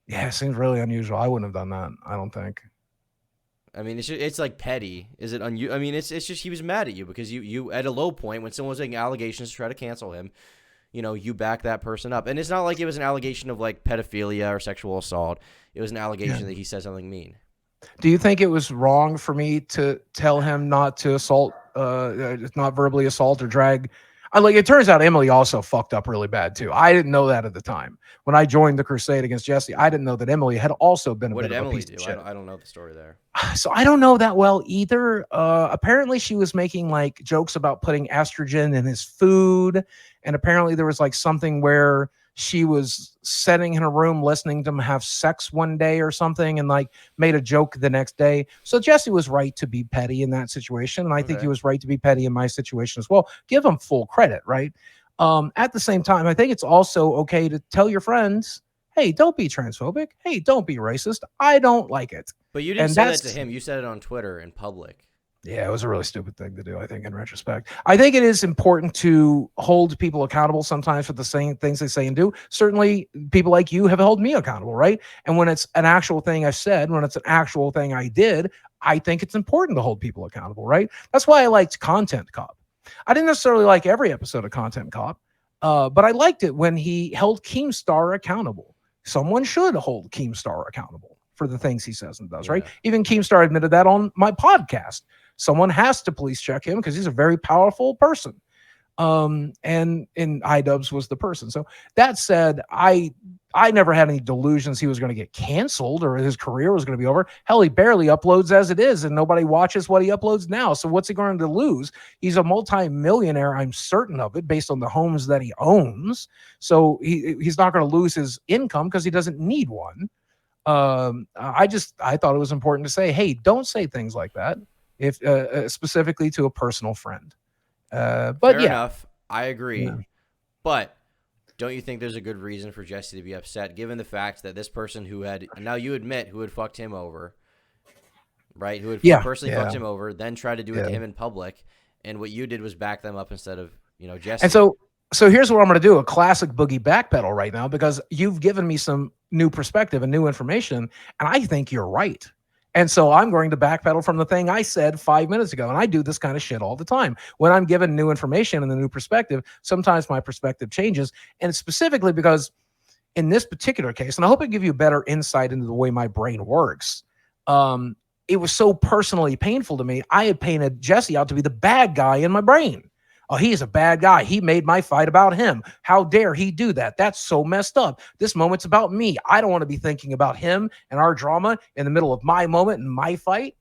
Yeah, it seems really unusual. I wouldn't have done that. I don't think. I mean, it's like petty. Is it unusual? I mean, it's just he was mad at you because you at a low point when someone was making allegations to try to cancel him. You know, you back that person up. And it's not like it was an allegation of like pedophilia or sexual assault. It was an allegation that he said something mean. Do you think it was wrong for me to tell him not to assault, not verbally assault or drag? Like, it turns out Emily also fucked up really bad too. I didn't know that at the time. When I joined the crusade against Jesse, I didn't know that Emily had also been a bit of a piece of shit. I don't know the story there. So I don't know that well either. Apparently she was making like jokes about putting estrogen in his food. And apparently there was like something where she was sitting in a room listening to him have sex one day or something and like made a joke the next day. So Jesse was right to be petty in that situation. And I think he was right to be petty in my situation as well. Give him full credit, right? At the same time, I think it's also okay to tell your friends, hey, don't be transphobic. Hey, don't be racist. I don't like it. But you didn't say that to him. You said it on Twitter in public. Yeah, it was a really stupid thing to do, I think, in retrospect. I think it is important to hold people accountable sometimes for the same things they say and do. Certainly, people like you have held me accountable, right? And when it's an actual thing I've said, when it's an actual thing I did, I think it's important to hold people accountable, right? That's why I liked Content Cop. I didn't necessarily like every episode of Content Cop, but I liked it when he held Keemstar accountable. Someone should hold Keemstar accountable for the things he says and does, right? Even Keemstar admitted that on my podcast. Someone has to police check him because he's a very powerful person. And in iDubbbz was the person. So that said, I I never had any delusions he was going to get canceled or his career was going to be over. Hell, he barely uploads as it is, and nobody watches what he uploads now. So what's he going to lose? He's a multi-millionaire, I'm certain of it, based on the homes that he owns. So he's not going to lose his income because he doesn't need one. I thought it was important to say, hey, don't say things like that, if specifically to a personal friend. But Fair yeah, enough. I agree. Yeah. But don't you think there's a good reason for Jesse to be upset, given the fact that this person who had, now you admit, who had fucked him over, right? Who had personally fucked him over, then tried to do it to him in public, and what you did was back them up instead of, Jesse. And so here's what I'm going to do: a classic Boogie backpedal right now, because you've given me some new perspective and new information, and I think you're right. And so I'm going to backpedal from the thing I said 5 minutes ago. And I do this kind of shit all the time. When I'm given new information and a new perspective, sometimes my perspective changes. And it's specifically because in this particular case, and I hope it give you a better insight into the way my brain works, it was so personally painful to me. I had painted Jesse out to be the bad guy in my brain. Oh, he's a bad guy. He made my fight about him. How dare he do that? That's so messed up. This moment's about me. I don't want to be thinking about him and our drama in the middle of my moment and my fight.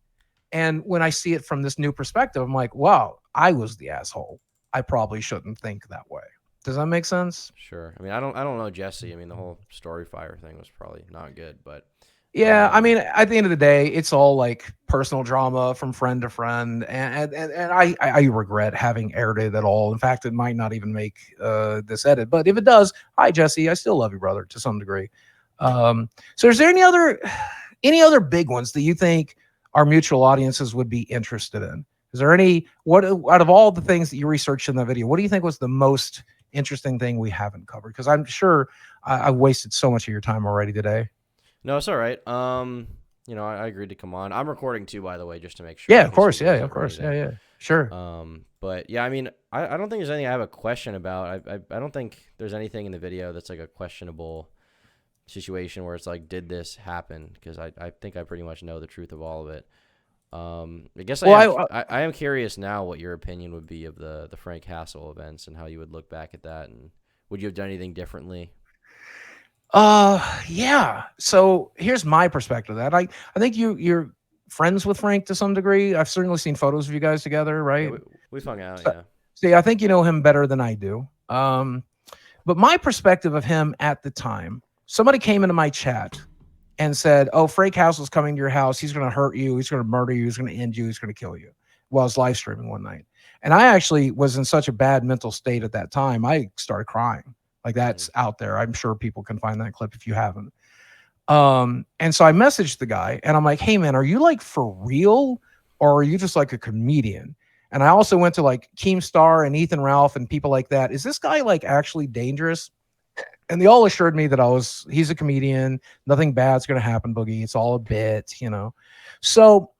And when I see it from this new perspective, I'm like, wow, I was the asshole. I probably shouldn't think that way. Does that make sense? Sure. I mean, I don't know Jesse. I mean, the whole story fire thing was probably not good, but yeah, I mean, at the end of the day, it's all like personal drama from friend to friend, and I regret having aired it at all. In fact, it might not even make this edit, but if it does, hi Jesse, I still love you, brother, to some degree. So is there any other big ones that you think our mutual audiences would be interested in? Is there any, what out of all the things that you researched in the video, what do you think was the most interesting thing we haven't covered? Because I'm sure I wasted so much of your time already today. No, it's all right. I agreed to come on. I'm recording too, by the way, just to make sure. Yeah, of course. Yeah, of course. Yeah, sure. But yeah, I mean, I don't think there's anything I have a question about. I don't think there's anything in the video that's like a questionable situation where it's like, did this happen? Because I think I pretty much know the truth of all of it. I guess I am curious now what your opinion would be of the Frank Hassel events and how you would look back at that, and would you have done anything differently? Yeah. So here's my perspective of that. I think you're friends with Frank to some degree. I've certainly seen photos of you guys together, right? Yeah, we've hung out, yeah. See, I think you know him better than I do. But my perspective of him at the time, somebody came into my chat and said, oh, Frank Hassel's coming to your house. He's going to hurt you. He's going to murder you. He's going to end you. He's going to kill you. While I was live streaming one night. And I actually was in such a bad mental state at that time. I started crying. Like, that's out there. I'm sure people can find that clip if you haven't. And so I messaged the guy and I'm like, hey man, are you like for real? Or are you just like a comedian? And I also went to like Keemstar and Ethan Ralph and people like that. Is this guy like actually dangerous? And they all assured me that he's a comedian. Nothing bad's going to happen, Boogie. It's all a bit, So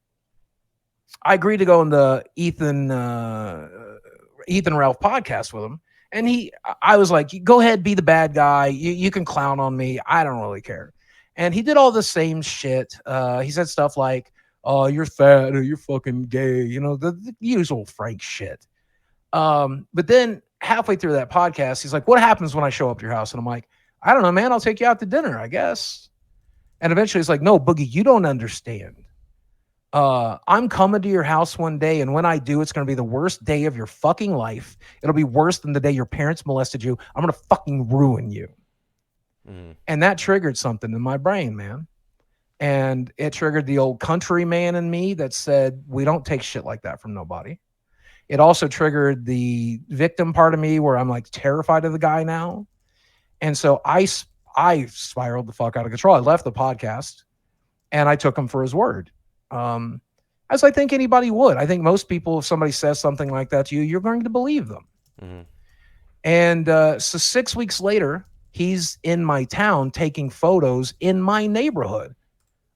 I agreed to go on the Ethan Ralph podcast with him. And I was like, go ahead, be the bad guy. You can clown on me. I don't really care. And he did all the same shit. He said stuff like, oh, you're fat or you're fucking gay. The usual Frank shit. But then halfway through that podcast, he's like, what happens when I show up to your house? And I'm like, I don't know, man. I'll take you out to dinner, I guess. And eventually he's like, no, Boogie, you don't understand. I'm coming to your house one day, and when I do, it's going to be the worst day of your fucking life. It'll be worse than the day your parents molested you. I'm going to fucking ruin you. And that triggered something in my brain, man. And it triggered the old country man in me that said, we don't take shit like that from nobody. It also triggered the victim part of me where I'm like terrified of the guy now. And so I spiraled the fuck out of control. I left the podcast and I took him for his word. As I think anybody would. I think most people, if somebody says something like that to you, you're going to believe them. And so 6 weeks later, he's in my town taking photos in my neighborhood.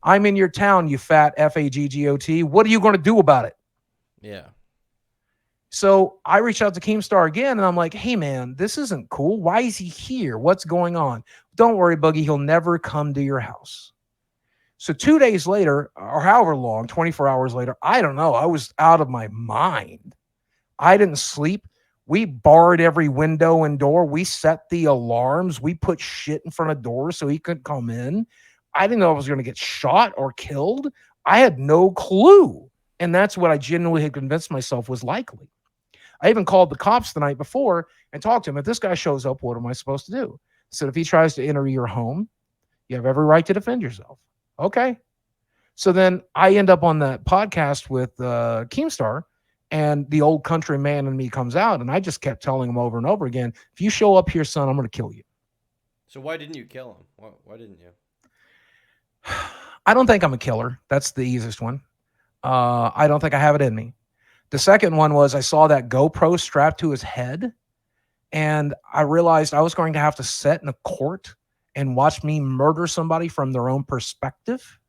I'm in your town, you fat FAGGOT. What are you going to do about it? Yeah. So I reached out to Keemstar again, and I'm like, hey, man, this isn't cool. Why is he here? What's going on? Don't worry, Boogie. He'll never come to your house. So 2 days later, or however long, 24 hours later, I don't know. I was out of my mind. I didn't sleep. We barred every window and door. We set the alarms. We put shit in front of doors so he couldn't come in. I didn't know I was going to get shot or killed. I had no clue. And that's what I genuinely had convinced myself was likely. I even called the cops the night before and talked to him. If this guy shows up, what am I supposed to do? I said, if he tries to enter your home, you have every right to defend yourself. Okay. So then I end up on that podcast with Keemstar, and the old country man in me comes out, and I just kept telling him over and over again, if you show up here, son, I'm going to kill you. So why didn't you kill him? Why didn't you? I don't think I'm a killer. That's the easiest one. I don't think I have it in me. The second one was I saw that GoPro strapped to his head, and I realized I was going to have to sit in a court and watch me murder somebody from their own perspective.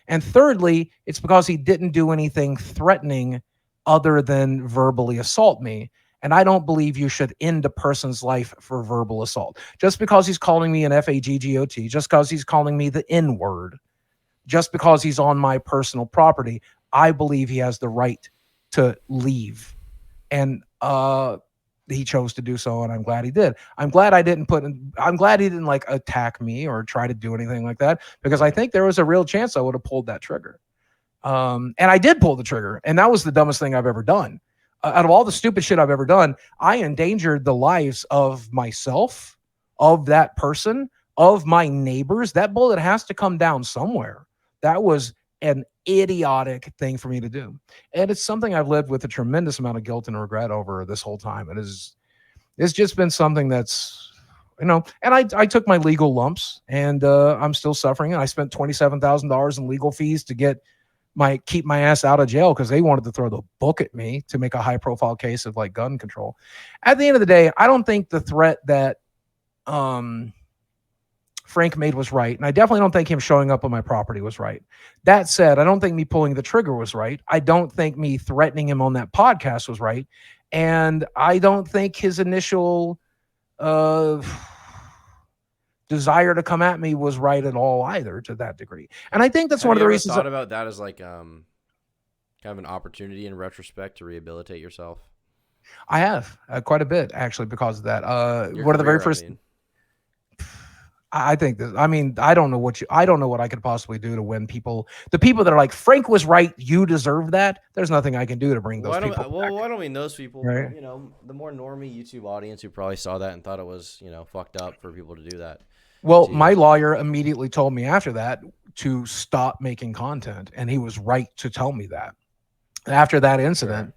And thirdly, it's because he didn't do anything threatening other than verbally assault me. And I don't believe you should end a person's life for verbal assault. Just because he's calling me an FAGGOT, just because he's calling me the N-word, just because he's on my personal property, I believe he has the right to leave. And he chose to do so, and I'm glad he did. I'm glad he didn't like attack me or try to do anything like that, because I think there was a real chance I would have pulled that trigger. And I did pull the trigger, and that was the dumbest thing I've ever done. Out of all the stupid shit I've ever done, I endangered the lives of myself, of that person, of my neighbors. That bullet has to come down somewhere. That was an idiotic thing for me to do. And it's something I've lived with a tremendous amount of guilt and regret over this whole time. It's just been something that's, and I took my legal lumps, and I'm still suffering. I spent $27,000 in legal fees to keep my ass out of jail, because they wanted to throw the book at me to make a high profile case of like gun control. At the end of the day, I don't think the threat that Frank made was right. And I definitely don't think him showing up on my property was right. That said, I don't think me pulling the trigger was right. I don't think me threatening him on that podcast was right. And I don't think his initial desire to come at me was right at all either, to that degree. And I think that's one of the reasons. Thought about that as like kind of an opportunity in retrospect to rehabilitate yourself? I have quite a bit, actually, because of that. One of the very first. I think this. I mean, I don't know what I could possibly do to win people. The people that are like, Frank was right, you deserve that. There's nothing I can do to bring those people back. Well, I don't mean those people. Right. The more normie YouTube audience who probably saw that and thought it was, fucked up for people to do that. Well, my lawyer immediately told me after that to stop making content, and he was right to tell me that. After that incident,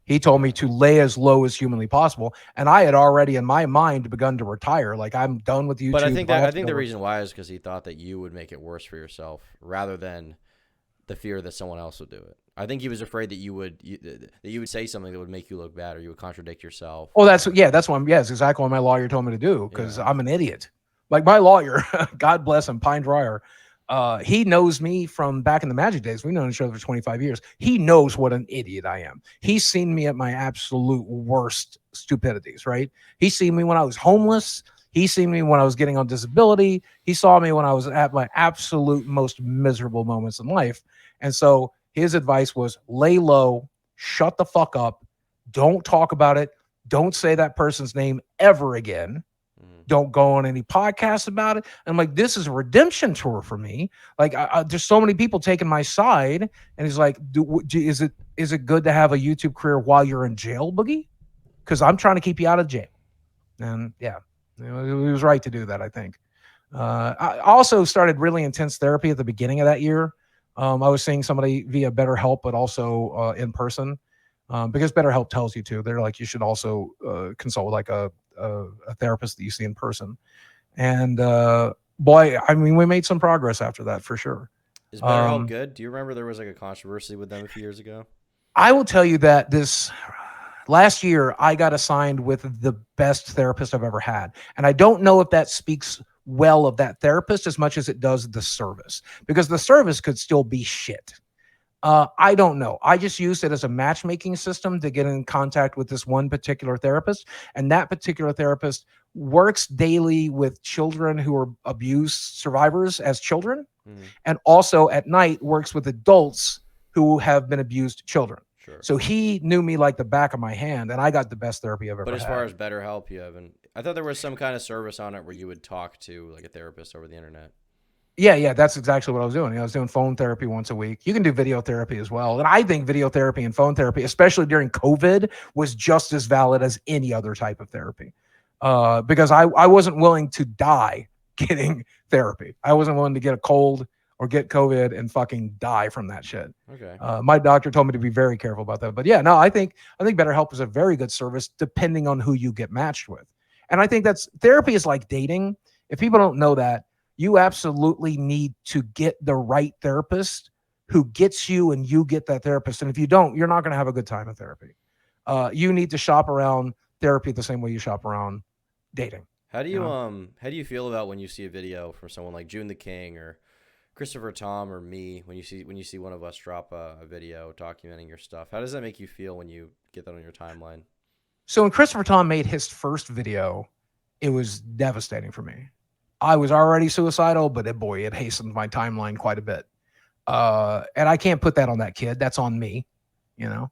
he told me to lay as low as humanly possible, and I had already in my mind begun to retire. Like, I'm done with YouTube. But I think the reason why is because he thought that you would make it worse for yourself rather than the fear that someone else would do it. I think he was afraid that you would say something that would make you look bad, or you would contradict yourself. Oh, that's what that's exactly what my lawyer told me to do, because I'm an idiot. Like, my lawyer, God bless him, Pine Dryer, he knows me from back in the Magic days. We've known each other for 25 years. He knows what an idiot I am. He's seen me at my absolute worst stupidities, right? He's seen me when I was homeless. He's seen me when I was getting on disability. He saw me when I was at my absolute most miserable moments in life. And so his advice was lay low, shut the fuck up, don't talk about it, don't say that person's name ever again. Don't go on any podcasts about it. And I'm like, this is a redemption tour for me. Like, there's so many people taking my side. And he's like, is it good to have a YouTube career while you're in jail, Boogie? Because I'm trying to keep you out of jail. And yeah, he was right to do that, I think. I also started really intense therapy at the beginning of that year. I was seeing somebody via BetterHelp, but also in person, because BetterHelp tells you to. They're like, you should also consult with like a therapist that you see in person. And boy, I mean, we made some progress after that, for sure. Is BetterHelp good? Do you remember there was like a controversy with them a few years ago? I will tell you that this last year I got assigned with the best therapist I've ever had. And I don't know if that speaks well of that therapist as much as it does the service, because the service could still be shit. I don't know. I just used it as a matchmaking system to get in contact with this one particular therapist. And that particular therapist works daily with children who are abuse survivors as children. And also at night works with adults who have been abused children. Sure. So he knew me like the back of my hand, and I got the best therapy I've ever But had. as far as BetterHelp, you haven't. I thought there was some kind of service on it where you would talk to like a therapist over the internet. Yeah, that's exactly what I was doing. I was doing phone therapy once a week. You can do video therapy as well. And I think video therapy and phone therapy, especially during COVID, was just as valid as any other type of therapy. Because I wasn't willing to die getting therapy. I wasn't willing to get a cold or get COVID and fucking die from that shit. Okay. My doctor told me to be very careful about that. But yeah, no, I think BetterHelp is a very good service depending on who you get matched with. And I think that's therapy is like dating. If people don't know that, you absolutely need to get the right therapist who gets you and you get that therapist. And if you don't, you're not going to have a good time in therapy. You need to shop around therapy the same way you shop around dating. How do you feel about when you see a video from someone like June the King or Christopher Tom or me when you see one of us drop a video documenting your stuff? How does that make you feel when you get that on your timeline? So when Christopher Tom made his first video, it was devastating for me. I was already suicidal, but it hastened my timeline quite a bit. And I can't put that on that kid. That's on me, you know.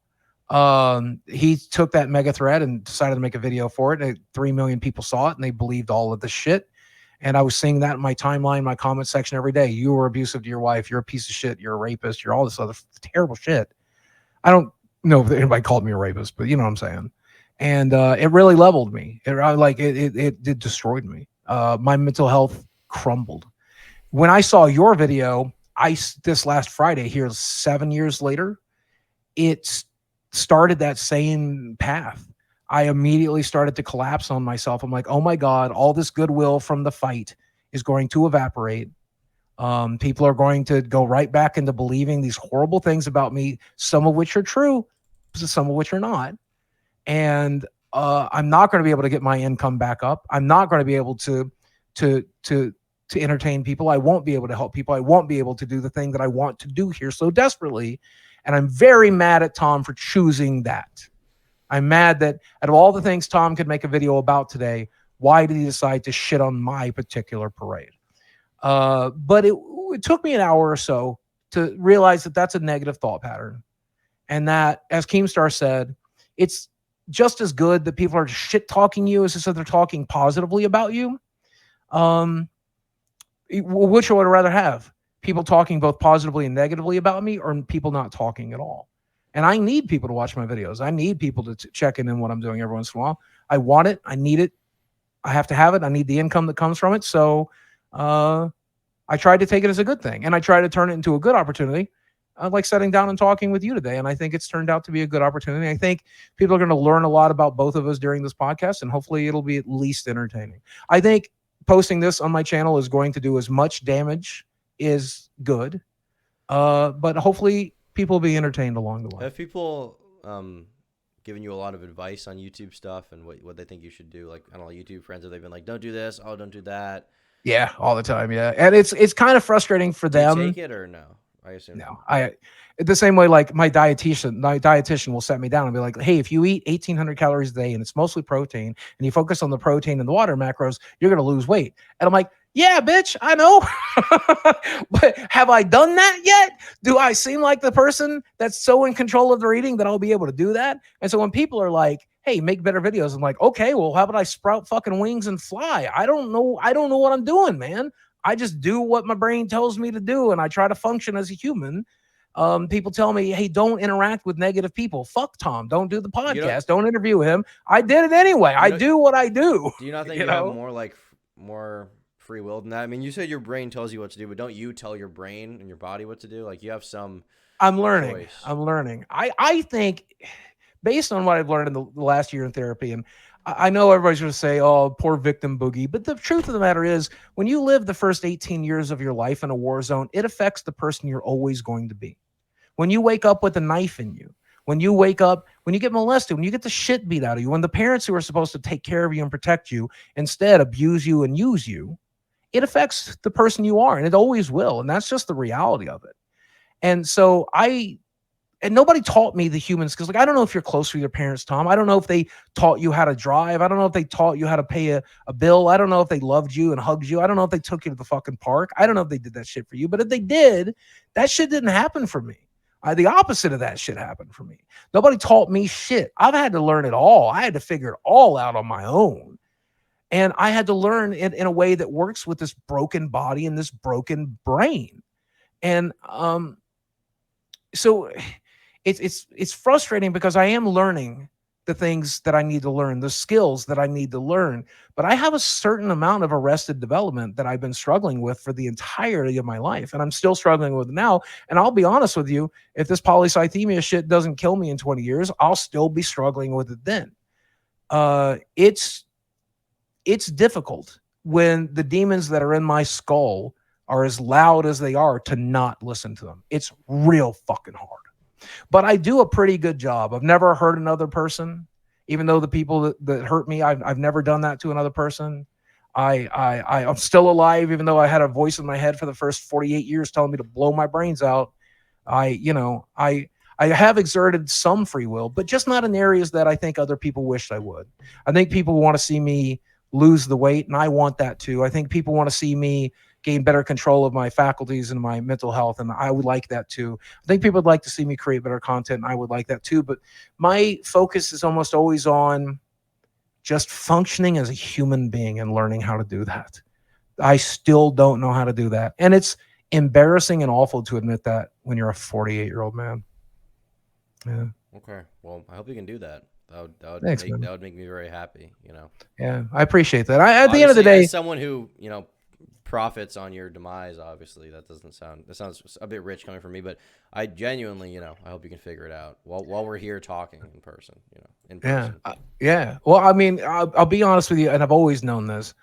He took that mega threat and decided to make a video for it. And 3 million people saw it and they believed all of the shit. And I was seeing that in my timeline, my comment section every day. You were abusive to your wife. You're a piece of shit. You're a rapist. You're all this other terrible shit. I don't know if anybody called me a rapist, but you know what I'm saying. And it really leveled me. It destroyed me. My mental health crumbled. When I saw your video, this last Friday here, 7 years later, it started that same path. I immediately started to collapse on myself. I'm like, oh my God, all this goodwill from the fight is going to evaporate. People are going to go right back into believing these horrible things about me, some of which are true, some of which are not. And I'm not going to be able to get my income back up. I'm not going to be able to entertain people. I won't be able to help people. I won't be able to do the thing that I want to do here so desperately. And I'm very mad at Tom for choosing that. I'm mad that out of all the things Tom could make a video about today, why did he decide to shit on my particular parade? But it took me an hour or so to realize that that's a negative thought pattern. And that, as Keemstar said, it's just as good that people are shit talking you as if they're talking positively about you. Which would I rather have? People talking both positively and negatively about me, or people not talking at all? And I need people to watch my videos. I need people to check in on what I'm doing every once in a while. I want it. I need it. I have to have it. I need the income that comes from it. So I tried to take it as a good thing. And I try to turn it into a good opportunity, like sitting down and talking with you today. And I think it's turned out to be a good opportunity. I think people are going to learn a lot about both of us during this podcast, and hopefully it'll be at least entertaining. I think posting this on my channel is going to do as much damage as good. But hopefully people will be entertained along the way. Have people giving you a lot of advice on YouTube stuff and what they think you should do? Like, I don't know, YouTube friends, have they been like, don't do this, oh, don't do that? Yeah, all the time, yeah. And it's kind of frustrating for them. Do you take it or no? I assume no. The same way, like my dietitian will set me down and be like, hey, if you eat 1,800 calories a day and it's mostly protein and you focus on the protein and the water macros, you're going to lose weight. And I'm like, yeah, bitch, I know. But have I done that yet? Do I seem like the person that's so in control of their eating that I'll be able to do that? And so when people are like, hey, make better videos, I'm like, okay, well, how about I sprout fucking wings and fly? I don't know what I'm doing, man. I just do what my brain tells me to do, and I try to function as a human. People tell me, hey, don't interact with negative people. Fuck Tom. Don't do the podcast. Don't interview him. I did it anyway. I do what I do. Do you not think you have more free will than that? I mean, you said your brain tells you what to do, but don't you tell your brain and your body what to do? Like, you have some I'm learning. choice. I'm learning. I think, based on what I've learned in the last year in therapy, and I know everybody's going to say, oh, poor victim Boogie. But the truth of the matter is, when you live the first 18 years of your life in a war zone, it affects the person you're always going to be. When you wake up with a knife in you, when you wake up, when you get molested, when you get the shit beat out of you, when the parents who are supposed to take care of you and protect you instead abuse you and use you, it affects the person you are, and it always will. And that's just the reality of it. And so nobody taught me the humans, because like, I don't know if you're close with your parents, Tom. I don't know if they taught you how to drive. I don't know if they taught you how to pay a bill. I don't know if they loved you and hugged you. I don't know if they took you to the fucking park. I don't know if they did that shit for you. But if they did, that shit didn't happen for me. The opposite of that shit happened for me. Nobody taught me shit. I've had to learn it all. I had to figure it all out on my own. And I had to learn it in a way that works with this broken body and this broken brain. And so it's frustrating because I am learning the things that I need to learn, the skills that I need to learn. But I have a certain amount of arrested development that I've been struggling with for the entirety of my life. And I'm still struggling with it now. And I'll be honest with you, if this polycythemia shit doesn't kill me in 20 years, I'll still be struggling with it then. It's difficult when the demons that are in my skull are as loud as they are to not listen to them. It's real fucking hard. But I do a pretty good job. I've never hurt another person, even though the people that hurt me, I've never done that to another person. I'm still alive, even though I had a voice in my head for the first 48 years telling me to blow my brains out. I have exerted some free will, but just not in areas that I think other people wished I would. I think people want to see me lose the weight, and I want that too. I think people want to see me gain better control of my faculties and my mental health, and I would like that too. I think people would like to see me create better content, and I would like that too. But my focus is almost always on just functioning as a human being and learning how to do that. I still don't know how to do that. And it's embarrassing and awful to admit that when you're a 48-year-old man. Yeah. Okay. Well, I hope you can do that. That would make me very happy, you know. Yeah, I appreciate that. At the end of the day, as someone who, you know, profits on your demise, obviously that sounds a bit rich coming from me, but I genuinely, you know, I hope you can figure it out while we're here talking in person, you know, in person. Yeah. Well, I mean, I'll be honest with you, and I've always known this.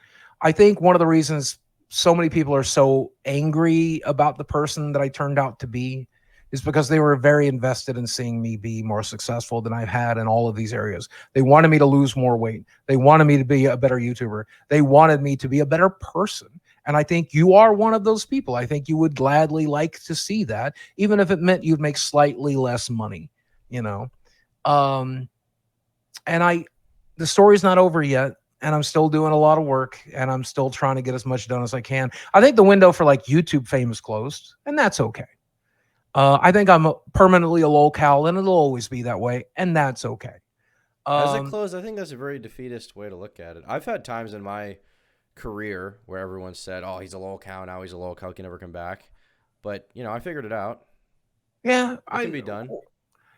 I think one of the reasons so many people are so angry about the person that I turned out to be is because they were very invested in seeing me be more successful than I've had in all of these areas. They wanted me to lose more weight. They wanted me to be a better YouTuber. They wanted me to be a better person. And I think you are one of those people. I think you would gladly like to see that, even if it meant you'd make slightly less money, you know. And the story's not over yet, and I'm still doing a lot of work, and I'm still trying to get as much done as I can. I think the window for like YouTube fame is closed, and that's okay. I think I'm permanently a lolcow, and it'll always be that way, and that's okay. As it closed, I think that's a very defeatist way to look at it. I've had times in my career where everyone said, "Oh, he's a lolcow now. He's a lolcow. He can never come back." But you know, I figured it out. Yeah, it can be done.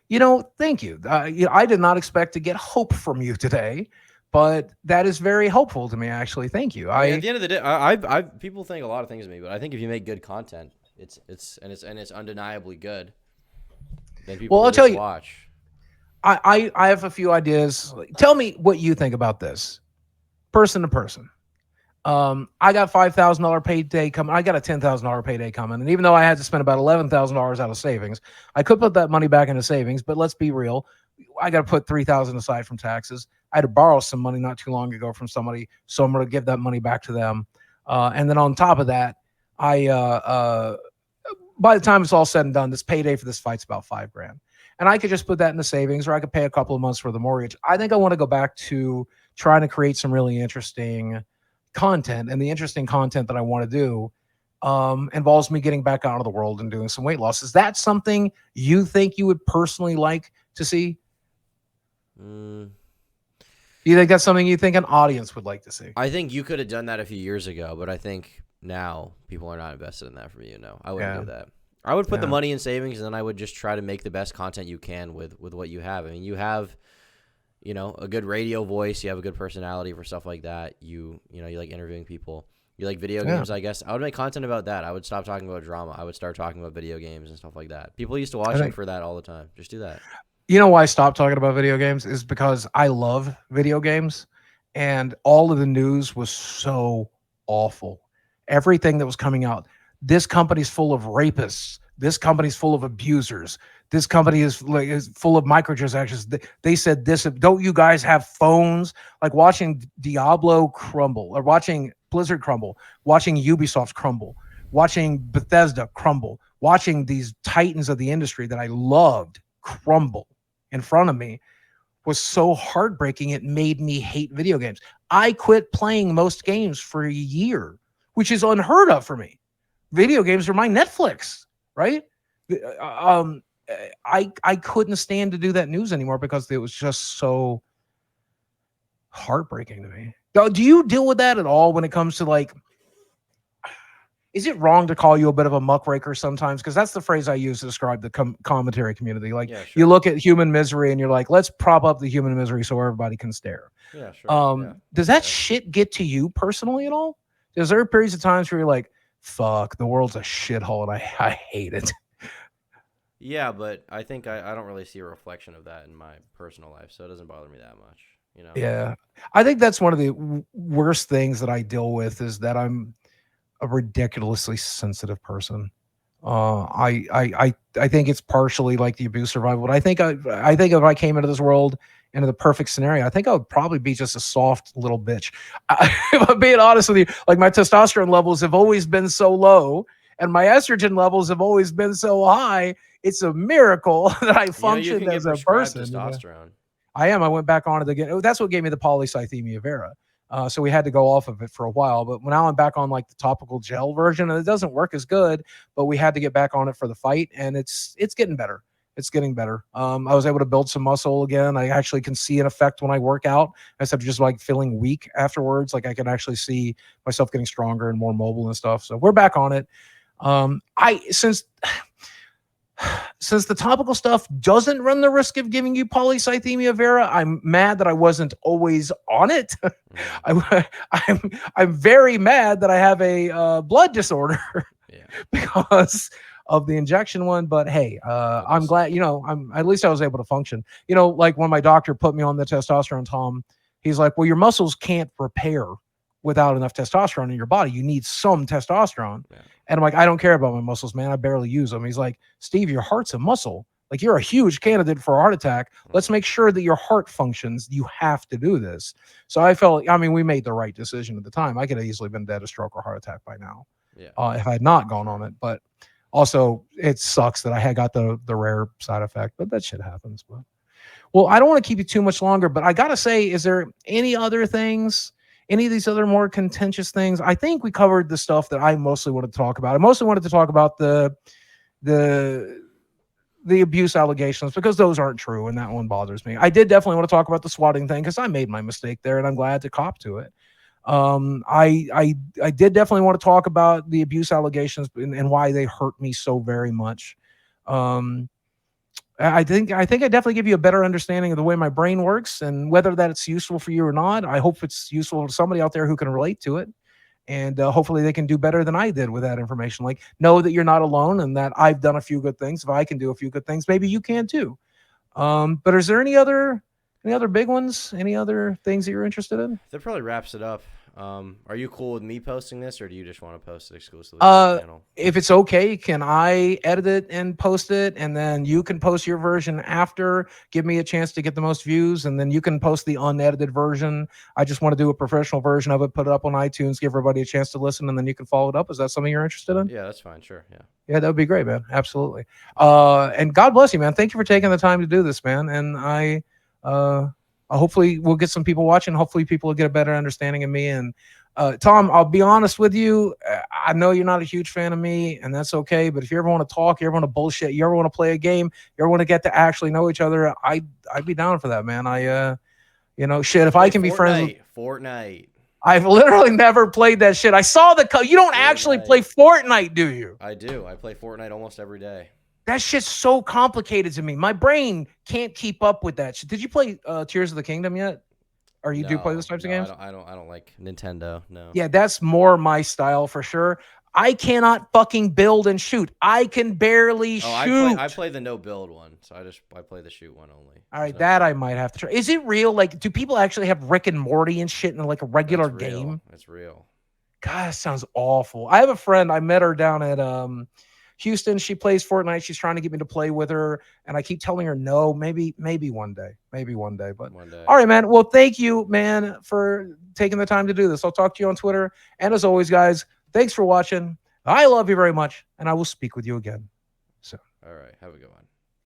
You know, thank you. I did not expect to get hope from you today, but that is very helpful to me. Actually, thank you. At the end of the day, I people think a lot of things of me, but I think if you make good content, it's undeniably good. Then people will tell you. Watch. I have a few ideas. Tell me what you think about this, person to person. I got $5,000 payday coming. I got a $10,000 payday coming. And even though I had to spend about $11,000 out of savings, I could put that money back into savings, but let's be real. I got to put $3,000 aside from taxes. I had to borrow some money not too long ago from somebody. So I'm going to give that money back to them. And then on top of that, by the time it's all said and done, this payday for this fight's about $5,000. And I could just put that in the savings, or I could pay a couple of months for the mortgage. I think I want to go back to trying to create some really interesting content, and the interesting content that I want to do involves me getting back out of the world and doing some weight loss. Is that something you think you would personally like to see? Do you think that's something you think an audience would like to see? I think you could have done that a few years ago, but I think now people are not invested in that for you. No, I wouldn't do that. I would put the money in savings, and then I would just try to make the best content you can with what you have. I mean, you have, you know, a good radio voice. You have a good personality for stuff like that. You like interviewing people. You like video games, I guess. I would make content about that. I would stop talking about drama. I would start talking about video games and stuff like that. People used to watch me for that all the time. Just do that. You know why I stopped talking about video games is because I love video games, and all of the news was so awful. Everything that was coming out. This company's full of rapists. This company's full of abusers. This company is full of microtransactions. They said this. Don't you guys have phones? Like watching Diablo crumble, or watching Blizzard crumble, watching Ubisoft crumble, watching Bethesda crumble, watching these titans of the industry that I loved crumble in front of me was so heartbreaking. It made me hate video games. I quit playing most games for a year, which is unheard of for me. Video games are my Netflix, right? I couldn't stand to do that news anymore because it was just so heartbreaking to me. Do you deal with that at all when it comes to like, is it wrong to call you a bit of a muckraker sometimes? Because that's the phrase I use to describe the commentary community. Like Yeah, sure. you look at human misery and you're like, let's prop up the human misery so everybody can stare. Yeah, sure. Yeah. Does that shit get to you personally at all? Is there periods of times where you're like, fuck, the world's a shithole and I hate it? Yeah, but I think I don't really see a reflection of that in my personal life, so it doesn't bother me that much, you know? Yeah. I think that's one of the worst things that I deal with is that I'm a ridiculously sensitive person. I think it's partially like the abuse survival, but I think if I came into this world into the perfect scenario, I think I would probably be just a soft little bitch. If I'm being honest with you, like my testosterone levels have always been so low and my estrogen levels have always been so high. It's a miracle that I functioned as a person. Testosterone. I am. I went back on it again. That's what gave me the polycythemia vera. So we had to go off of it for a while. But now I'm back on like the topical gel version, and it doesn't work as good. But we had to get back on it for the fight, and it's getting better. It's getting better. I was able to build some muscle again. I actually can see an effect when I work out instead of just like feeling weak afterwards. Like I can actually see myself getting stronger and more mobile and stuff. So we're back on it. Since the topical stuff doesn't run the risk of giving you polycythemia vera, I'm mad that I wasn't always on it. I'm very mad that I have a blood disorder because of the injection one. But hey, I'm glad, I'm at least I was able to function. Like when my doctor put me on the testosterone, Tom, he's like, well, your muscles can't repair without enough testosterone in your body. You need some testosterone. Yeah. And I'm like, I don't care about my muscles, man. I barely use them. He's like, Steve, your heart's a muscle. Like you're a huge candidate for a heart attack. Let's make sure that your heart functions. You have to do this. So I felt, we made the right decision at the time. I could have easily been dead of stroke or heart attack by now if I had not gone on it. But also it sucks that I had got the rare side effect, but that shit happens. But well, I don't want to keep you too much longer, but I got to say, is there any other things, any of these other more contentious things? I think we covered the stuff that I mostly wanted to talk about. I mostly wanted to talk about the abuse allegations because those aren't true, and that one bothers me. I did definitely want to talk about the swatting thing because I made my mistake there, and I'm glad to cop to it. I did definitely want to talk about the abuse allegations and why they hurt me so very much. I think I definitely give you a better understanding of the way my brain works and whether that it's useful for you or not. I hope it's useful to somebody out there who can relate to it. And hopefully they can do better than I did with that information. Like, know that you're not alone and that I've done a few good things. If I can do a few good things, maybe you can too. But is there any other big ones? Any other things that you're interested in? That probably wraps it up. Are you cool with me posting this, or do you just want to post it exclusively on the channel? If it's okay, can I edit it and post it, and then you can post your version after? Give me a chance to get the most views, and then you can post the unedited version. I just want to do a professional version of it, put it up on iTunes, give everybody a chance to listen, and then you can follow it up. Is that something you're interested in? Yeah, that's fine. Sure. Yeah, that would be great, man. Absolutely. And God bless you, man. Thank you for taking the time to do this, man. And hopefully we'll get some people watching. Hopefully people will get a better understanding of me. And Tom, I'll be honest with you. I know you're not a huge fan of me, and that's okay. But if you ever want to talk, you ever want to bullshit, you ever want to play a game, you ever want to get to actually know each other, I'd be down for that, man. Shit, if I can be friends with Fortnite. I've literally never played that shit. I saw you don't actually play Fortnite, do you? I do. I play Fortnite almost every day. That shit's so complicated to me. My brain can't keep up with that shit. Did you play Tears of the Kingdom yet? Or do play those types of games? I don't like Nintendo. No. Yeah, that's more my style for sure. I cannot fucking build and shoot. I can barely shoot. I play the no build one, so I play the shoot one only. All right, I might have to try. Is it real? Like, do people actually have Rick and Morty and shit in like a regular game? It's real. God, that sounds awful. I have a friend. I met her down at Houston. She plays Fortnite. She's trying to get me to play with her, and I keep telling her no. Maybe one day. But one day. All right, man. Well, thank you, man, for taking the time to do this. I'll talk to you on Twitter. And as always, guys, thanks for watching. I love you very much, and I will speak with you again soon. All right. Have a good one.